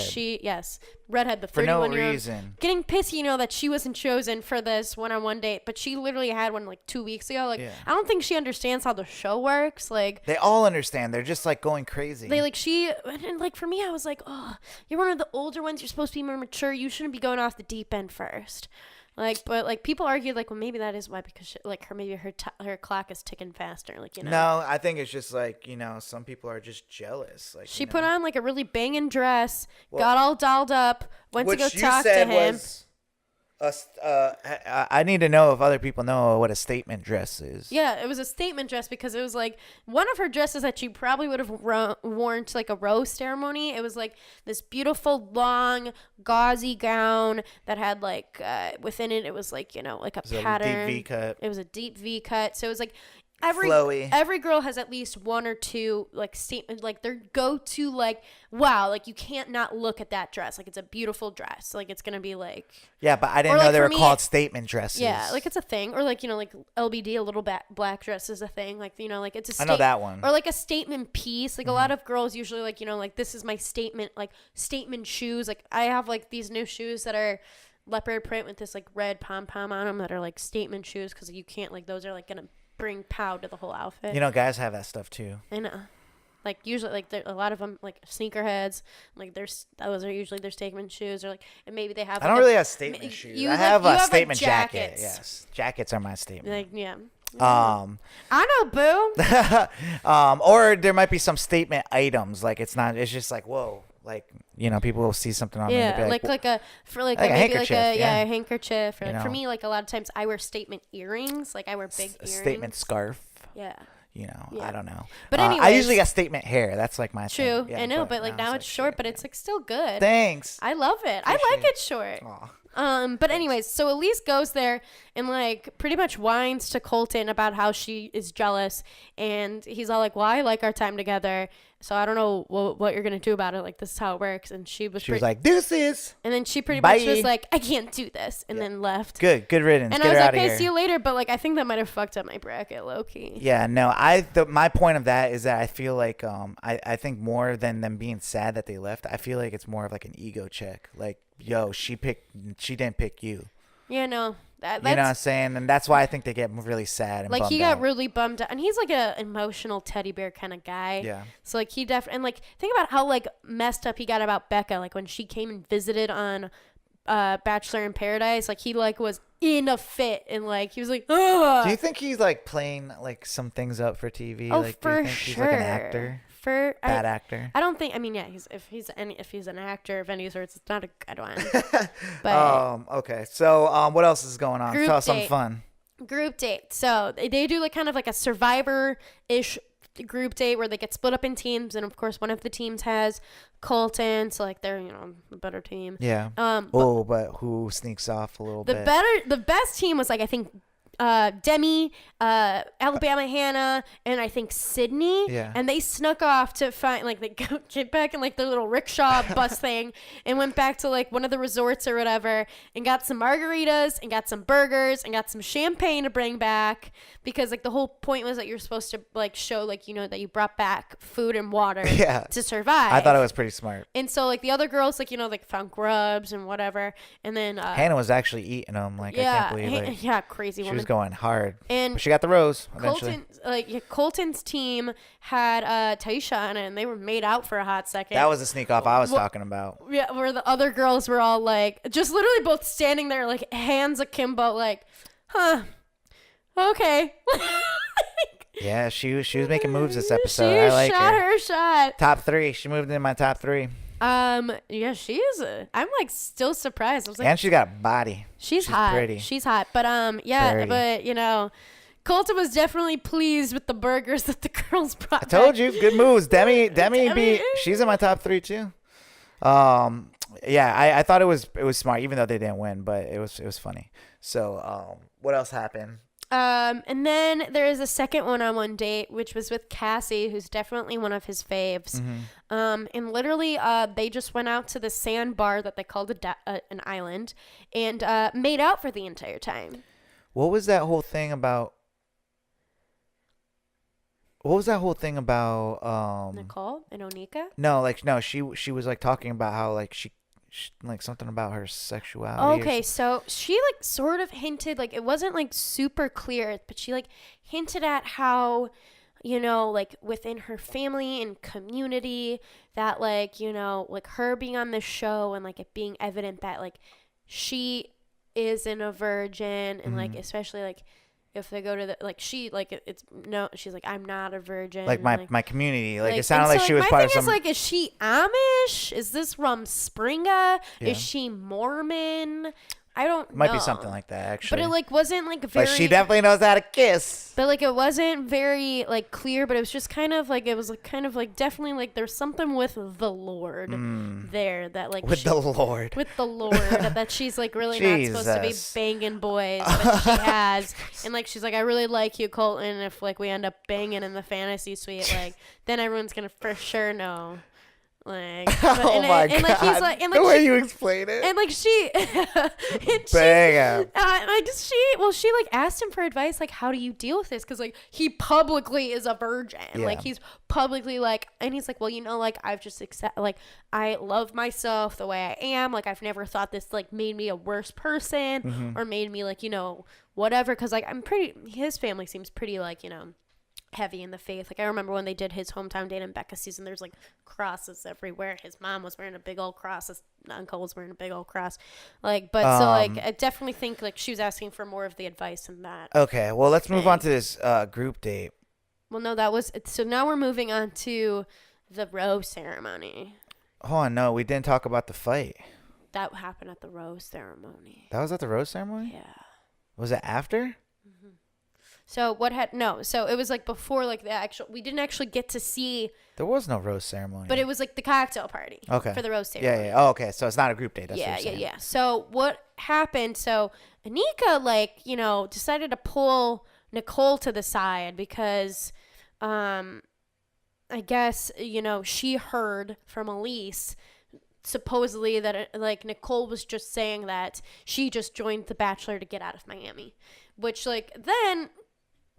redhead, the 31-year-old. For no reason. Getting pissy, you know, that she wasn't chosen for this one-on-one date, but she literally had one like 2 weeks ago. Like, I don't think she understands how the show works. Like, they all understand. They're just like going crazy. They and like for me, I was like, oh, you're one of the older ones. You're supposed to be more mature. You shouldn't be going off the deep end first. Like, but like people argued like, well, maybe that is why, because like her clock is ticking faster. Like, you know. No, I think it's just like, some people are just jealous. Like She put on like a really banging dress, Well, got all dolled up, went to go which you talk to said him. was I need to know if other people know what a statement dress is. Yeah, it was a statement dress because it was like one of her dresses that she probably would have worn to like a rose ceremony. It was like this beautiful long gauzy gown that had like within it was like, like a pattern. A deep V cut. It was a deep V cut. So it was like Flowy. every girl has at least one or two like statement, like their go-to, like, wow, like you can't not look at that dress, like it's a beautiful dress, like it's gonna be like, yeah, but I didn't know like they were for me, called statement dresses. yeah, like it's a thing. Or like, like LBD, a little black dress is a thing, like, like it's a I know that one. or like a statement piece, like a lot of girls usually like, like this is my statement, like statement shoes. Like I have like these new shoes that are leopard print with this like red pom-pom on them that are like statement shoes, because you can't, like, those are like gonna bring pow to the whole outfit. Guys have that stuff too. I know. Like usually, like a lot of them, like sneakerheads, like those are usually their statement shoes, or like, and maybe they have. I don't really have statement shoes. I have a statement jacket. Yes, jackets are my statement. Like, yeah. I know, boo. Or there might be some statement items. Like it's just like, whoa, like people will see something on me. Yeah, like a handkerchief. A handkerchief. Or, for me, like a lot of times I wear statement earrings. Like I wear big earrings. Statement scarf. Yeah. I don't know. But I usually got statement hair. That's like my true. thing. Yeah, I know, but like now it's short, but it's like still good. Thanks. I love it. I like it short. Aw. But anyways, so Elise goes there and like pretty much whines to Colton about how she is jealous, and he's all like, "Well, I like our time together, so I don't know what you're gonna do about it. Like, this is how it works." And she was like, "Deuces," and then she pretty much was like, "I can't do this," and then left. Good riddance. And Get I was her like, out of "Hey, here. see you later." But like, I think that might have fucked up my bracket, low key. Yeah, no. My point of that is that I feel like I think more than them being sad that they left, I feel like it's more of like an ego check. Like, yo, she didn't pick you. Yeah, no. That's, you know what I'm saying? And that's why I think they get really sad and like bummed he got out. really bummed out, and he's like a emotional teddy bear kind of guy. Yeah. So like he definitely, and like think about how like messed up he got about Becca. Like when she came and visited on Bachelor in Paradise, like he like was in a fit, and like he was like, ugh. Do you think he's like playing like some things up for TV? Oh, like, for do you think sure. he's like an actor? Bad actor. I don't think. I mean, yeah, if he's an actor of any sorts, it's not a good one. But okay. So what else is going on? Group Tell us date. something fun. Group date. So they do like kind of like a Survivor-ish group date where they get split up in teams, and of course one of the teams has Colton, so like they're the better team. Yeah. But who sneaks off a little bit? The best team was like I think Demi, Alabama Hannah, and I think Sydney. Yeah. And they snuck off to find, like, they get back in, like, their little rickshaw bus thing and went back to, like, one of the resorts or whatever and got some margaritas and got some burgers and got some champagne to bring back, because, like, the whole point was that you're supposed to, like, show, like, that you brought back food and water to survive. I thought it was pretty smart. And so, like, the other girls, like, like, found grubs and whatever. And then Hannah was actually eating them. Like, I can't believe it. Crazy She woman. was going hard. And but she got the rose eventually. Colton's team had Taisha on it, and they were made out for a hot second. That was a sneak off I was talking about. Yeah, where the other girls were all like, just literally both standing there, like hands akimbo, like, huh, okay. Yeah, she was making moves this episode. She I like shot her. her shot. Top 3. She moved in my top 3. Yeah, she is. I'm like still surprised. I was like, And she got a body. She's hot. Pretty. She's hot. But yeah, Pretty. but Colton was definitely pleased with the burgers that the girls brought. I told back. you, good moves. Demi she's in my top 3 too. Yeah, I thought it was smart, even though they didn't win, but it was funny. So, what else happened? And then there is a second one-on-one date, which was with Cassie, who's definitely one of his faves. Mm-hmm. And literally, they just went out to the sandbar that they called an island, and made out for the entire time. What was that whole thing about? Nicole and Onika? No, she was like talking about how like she like something about her sexuality. Okay, so she like sort of hinted, like it wasn't like super clear, but she like hinted at how, like within her family and community that like, like her being on this show and like it being evident that like she isn't a virgin, and like especially like if they go to the like she like it's no, she's like I'm not a virgin. Like my community, like it and sounded so, like she was my part thing of some. is like, is she Amish? Is this Rumspringa? Yeah. Is she Mormon? I don't Might know. be something like that, actually. But it like wasn't like very. But she definitely knows how to kiss. But like it wasn't very like clear. But it was just kind of like it was like kind of like definitely like there's something with the Lord there that like With the Lord. with the Lord that she's like really not supposed to be Jesus. banging boys, but she has. And like she's like, I really like you, Colton. If like we end up banging in the fantasy suite, like then everyone's gonna for sure know. Like, but, Oh my and god! like he's like, and like the way she, you explain it. and like she, and Bang. she like asked him for advice, like how do you deal with this? Because like he publicly is a virgin, like he's publicly like, and he's like, well, you know, like I've just like I love myself the way I am. Like I've never thought this like made me a worse person or made me like whatever. Because like his family seems pretty like heavy in the faith. Like I remember when they did his hometown Dana and Becca season, there's like crosses everywhere. His mom was wearing a big old cross. His uncle was wearing a big old cross. Like, but so like I definitely think like she was asking for more of the advice in that. Okay, well let's move on to this group date. Well, no, that was so. Now we're moving on to the rose ceremony. Hold on, no, we didn't talk about the fight. That happened at the rose ceremony. That was at the rose ceremony? Yeah. Was it after? So so it was like before like the actual, we didn't actually get to see, There was no rose ceremony. but it was like the cocktail party. Okay. For the rose ceremony. Yeah. Oh, okay. So it's not a group date. That's what Yeah. you're saying. So what happened? So Anika like, decided to pull Nicole to the side because, I guess, she heard from Elise supposedly that like Nicole was just saying that she just joined The Bachelor to get out of Miami, which like then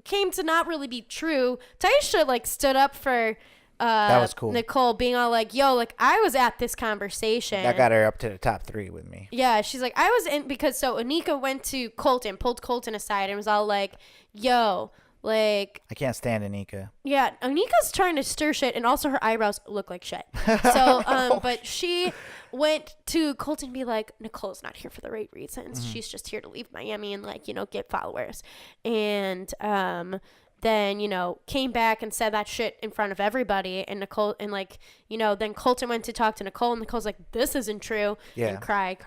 came to not really be true. Taisha like stood up for That was cool. Nicole, being all like, yo, like I was at this conversation. That got her up to the top 3 with me. Yeah, she's like, I was in, because so Anika went to Colton, pulled Colton aside and was all like, yo, like, I can't stand Anika. yeah, Anika's trying to stir shit, and also her eyebrows look like shit. So, but she went to Colton and be like, Nicole's not here for the right reasons. She's just here to leave Miami and like, get followers. And then, came back and said that shit in front of everybody. And Nicole, and like, then Colton went to talk to Nicole, and Nicole's like, this isn't true. Yeah. And cry.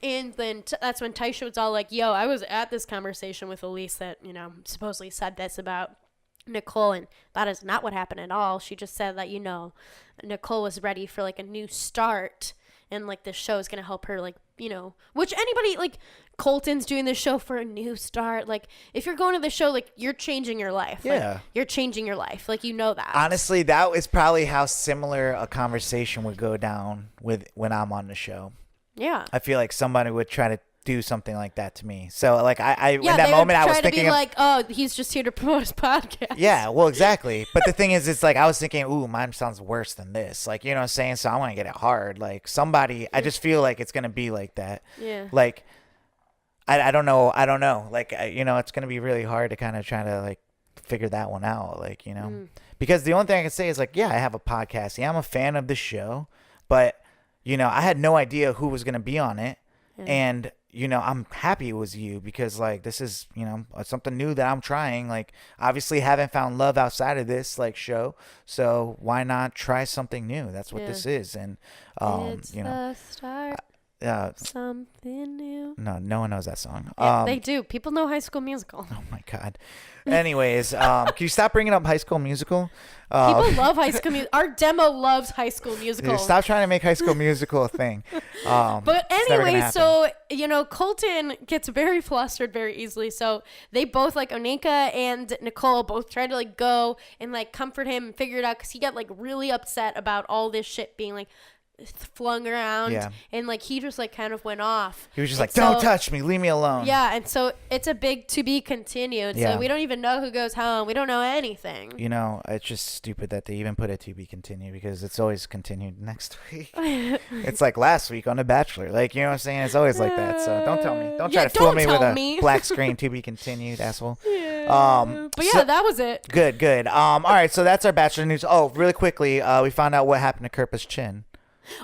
And then that's when Taisha was all like, yo, I was at this conversation with Elise that, supposedly said this about Nicole, and that is not what happened at all. She just said that, Nicole was ready for like a new start, and like this show is going to help her, like, which anybody, like, Colton's doing this show for a new start. Like, if you're going to the show, like, you're changing your life. Yeah. Like, you're changing your life. Like, that. Honestly, that is probably how similar a conversation would go down with when I'm on the show. Yeah. I feel like somebody would try to do something like that to me. So like I Yeah, in that they moment would I was try to thinking be of, like, oh, he's just here to promote his podcast. yeah, well, exactly. But the thing is, it's like I was thinking, ooh, mine sounds worse than this. Like, you know what I'm saying? So I want to get it hard. Like somebody, I just feel like it's gonna be like that. Yeah. Like I don't know. Like it's gonna be really hard to kind of try to like figure that one out. Like because the only thing I can say is like, yeah, I have a podcast. Yeah, I'm a fan of the show, but I had no idea who was gonna be on it, and I'm happy it was you because like this is something new that I'm trying. Like obviously haven't found love outside of this like show, so why not try something new? That's what this is. And it's the start. Something new. No one knows that song. Yeah, they do. People know High School Musical. Oh my god. Anyways, can you stop bringing up High School Musical? People love High School Musical. Our demo loves High School Musical. Stop trying to make High School Musical a thing. But anyway, so Colton gets very flustered very easily. So they both, like, Onika and Nicole both tried to like go and like comfort him and figure it out, because he got like really upset about all this shit being like flung around. Yeah. And like he just like kind of went off. He was just like, don't touch me, leave me alone. Yeah, and so it's a big to be continued. Yeah. So we don't even know who goes home. We don't know anything. It's just stupid that they even put it to be continued, because it's always continued next week. It's like last week on The Bachelor. Like, you know what I'm saying? It's always like that. So don't tell me. Don't try to fool me with a black screen to be continued, asshole. But yeah, that was it. Good. All right, so that's our Bachelor news. Oh, really quickly, we found out what happened to Kirpa's chin.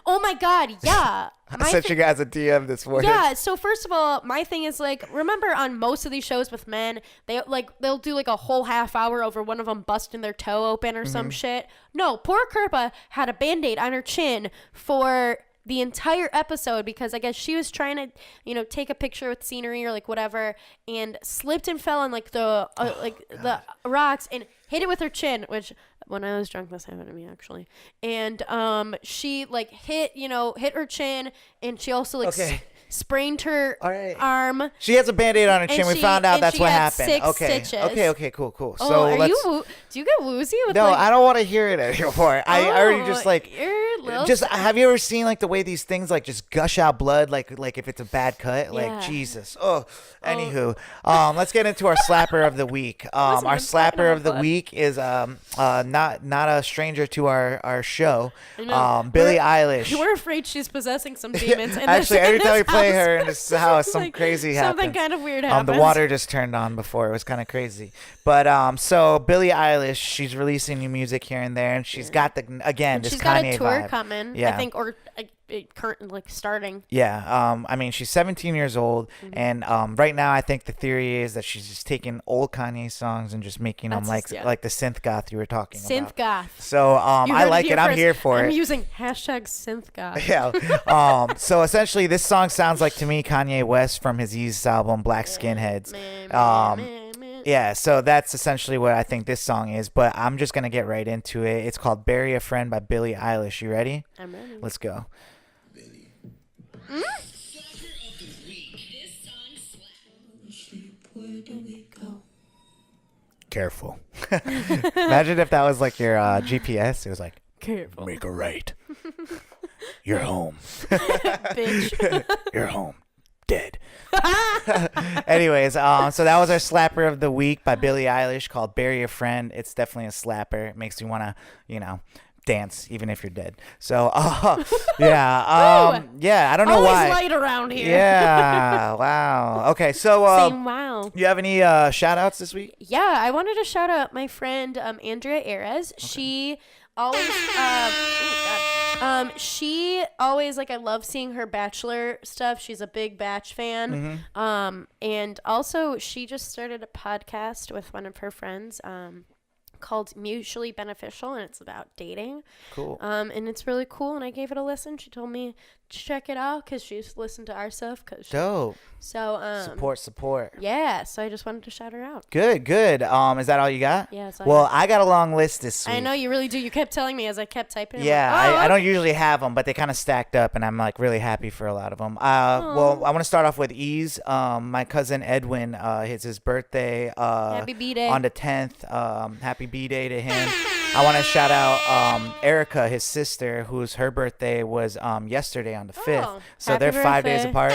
Oh my God, yeah. I sent you guys a DM this morning. Yeah, so first of all, my thing is like, remember on most of these shows with men, they'll do like a whole half hour over one of them busting their toe open or some shit. No, poor Kerpa had a Band-Aid on her chin for the entire episode because I guess she was trying to, take a picture with scenery or like whatever, and slipped and fell on like the the rocks and hit it with her chin, which when I was drunk this happened to me actually. And she like hit her chin, and she also like sprained her arm. She has a Band-Aid on her chin. We found out that's what happened. 6 okay. stitches. Okay, cool. Oh, So do you get woozy with No, I don't want to hear it anymore. I already just like have you ever seen like the way these things like just gush out blood like if it's a bad cut? Like Jesus. Anywho, let's get into our slapper of the week. Our slapper of the week is not a stranger to our show. Billie Eilish. We're afraid she's possessing some demons. Actually, every time we play her in this house, some crazy happens. Something kind of weird happens. The water just turned on before. It was kind of crazy. But so Billie Eilish, she's releasing new music here and there, and she's got this she's Kanye got a tour vibe coming. Yeah. I think, or current starting. Yeah. I mean, she's 17 years old, and right now I think the theory is that she's just taking old Kanye songs and just making them like the synth goth you were talking about. Synth goth. So I like it. I'm here for it. I'm using #synth goth. Yeah. So essentially, this song sounds like to me Kanye West from his Yeezus album Black Skinheads. Yeah, so that's essentially what I think this song is, but I'm just going to get right into it. It's called Bury a Friend by Billie Eilish. You ready? I'm ready. Let's go. Careful. Imagine if that was like your GPS. It was like, careful. Make a right. You're home. Bitch. You're home. Dead. Anyways, so that was our slapper of the week by Billie Eilish called Bury a Friend. It's definitely a slapper. It makes you want to, dance even if you're dead. So, yeah. I don't know Always why. light around here. Yeah. Wow. Okay. So, Saying wow. You have any shout outs this week? Yeah, I wanted to shout out my friend Andrea Ares. Okay. She always she always I love seeing her Bachelor stuff. She's a big Batch fan. And also she just started a podcast with one of her friends called Mutually Beneficial, and it's about dating. Cool. And it's really cool, and I gave it a listen. She told me to check it out because she's listened to our stuff. Dope. So support. Yeah, so I just wanted to shout her out. Good. Is that all you got? Yeah. I got a long list this week. I know you really do. You kept telling me as I kept typing. Yeah, I don't usually have them, but they kind of stacked up, and I'm like really happy for a lot of them. Well, I want to start off with Ease. My cousin Edwin, it's his birthday. Happy B-Day. On the 10th. Happy B-Day to him. I want to shout out Erica, his sister, whose her birthday was yesterday on the 5th. So they're 5 days apart.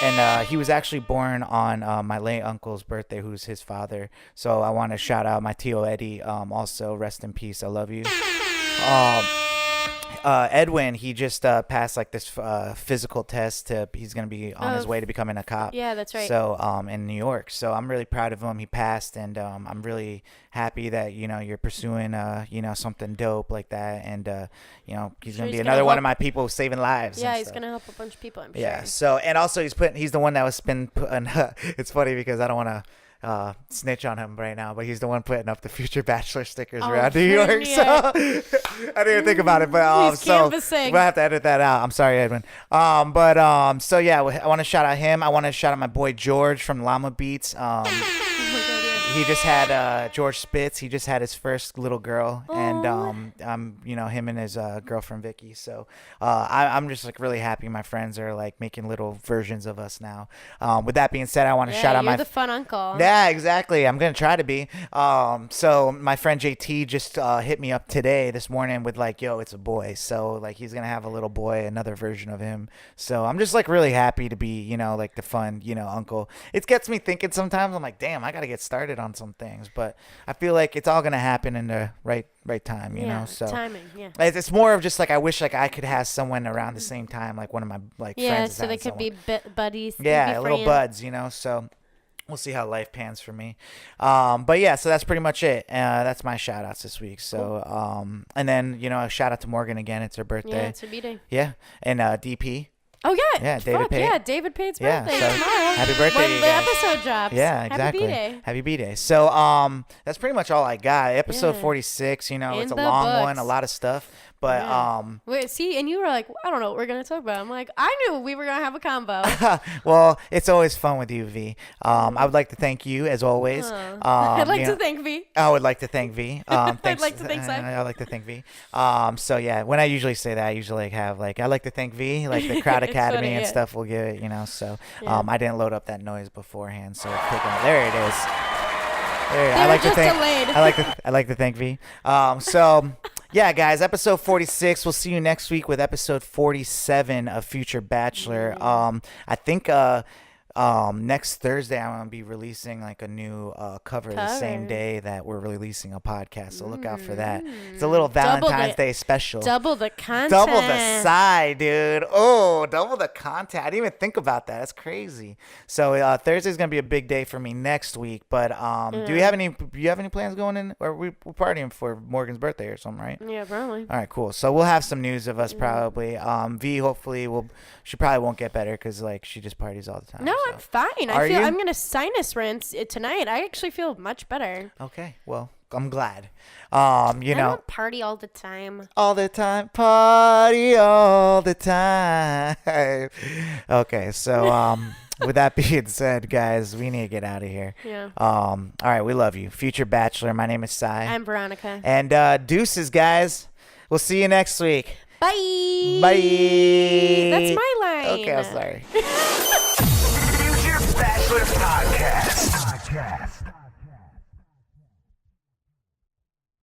And he was actually born on my late uncle's birthday, who's his father. So I want to shout out my Tio Eddie. Also, rest in peace. I love you. Edwin, he just passed like this physical test. He's going to be on his way to becoming a cop. Yeah, that's right. So in New York. So I'm really proud of him. He passed, and I'm really happy that you're pursuing something dope like that, and he's going to be another one of my people saving lives. Yeah, he's going to help a bunch of people, I'm sure. Yeah. So, and also he's the one that was putting it's funny because I don't want to snitch on him right now, but he's the one putting up the future Bachelor stickers around New York. Yeah. So I didn't even think about it, but he's so canvassing. we'll have to edit that out. I'm sorry, Edwin. So yeah, I want to shout out him. I want to shout out my boy George from Llama Beats. He just had George Spitz. He just had his first little girl, and him and his girlfriend Vicky. So I'm just like really happy. My friends are like making little versions of us now. With that being said, I want to shout out you're the fun uncle. Yeah, exactly. I'm gonna try to be. So my friend JT just hit me up this morning with like, yo, it's a boy. So like he's gonna have a little boy, another version of him. So I'm just like really happy to be, like the fun, uncle. It gets me thinking sometimes. I'm like, damn, I gotta get started on some things, but I feel like it's all gonna happen in the right time, so timing. Yeah, it's more of just like I wish like I could have someone around the same time, like one of my friends. Yeah, so they could be buddies. Yeah, little buds, So we'll see how life pans for me. But yeah, so that's pretty much it. That's my shout outs this week. So, and then, a shout out to Morgan again. It's her birthday. Yeah, it's her B-Day. Yeah. And DP. Oh, yeah. Yeah, David Fuck, Pate. yeah, David Pate's Yeah, birthday so tomorrow. happy birthday to you The guys. episode drops. Yeah, exactly. Happy B-Day. Happy B-Day. So, that's pretty much all I got. Episode Yeah. 46, it's a the long books. one, a lot of stuff. But, Yeah. Wait, see, and you were like, I don't know what we're going to talk about. I'm like, I knew we were going to have a combo. well, it's always fun with you, V. I would like to thank you, as always. I'd like to thank V. I would like to thank V. Thanks, I'd like to thank Cy. I'd like to thank V. So yeah, when I usually say that, I usually have I'd like to thank V, like the Crowd It's Academy funny, and yeah. stuff will give it, So Yeah. I didn't load up that noise beforehand, so it's picking up. There it is. There, They I were like to just thank. delayed. I like to thank V. So. Yeah, guys, episode 46. We'll see you next week with episode 47 of Future Bachelor. I think next Thursday I'm gonna be releasing a new cover the same day that we're releasing a podcast. So look out for that. It's a little Valentine's Day special. Double the content. Double the side, dude. Oh, double the content. I didn't even think about that. That's crazy. So Thursday's gonna be a big day for me next week. But do you have any plans going in? Or we're partying for Morgan's birthday or something, right? Yeah, probably. All right, cool. So we'll have some news of us probably. V hopefully she probably won't get better because she just parties all the time. No, so. I'm fine. Are I feel you? I'm gonna sinus rinse it tonight. I actually feel much better. Okay, well, I'm glad. I don't party all the time. All the time, party all the time. Okay, so with that being said, guys, we need to get out of here. Yeah. All right, we love you. Future Bachelor, my name is Cy. I'm Veronica. And deuces, guys. We'll see you next week. Bye. Bye. That's my line. Okay, I'm sorry. Future Bachelor Podcast.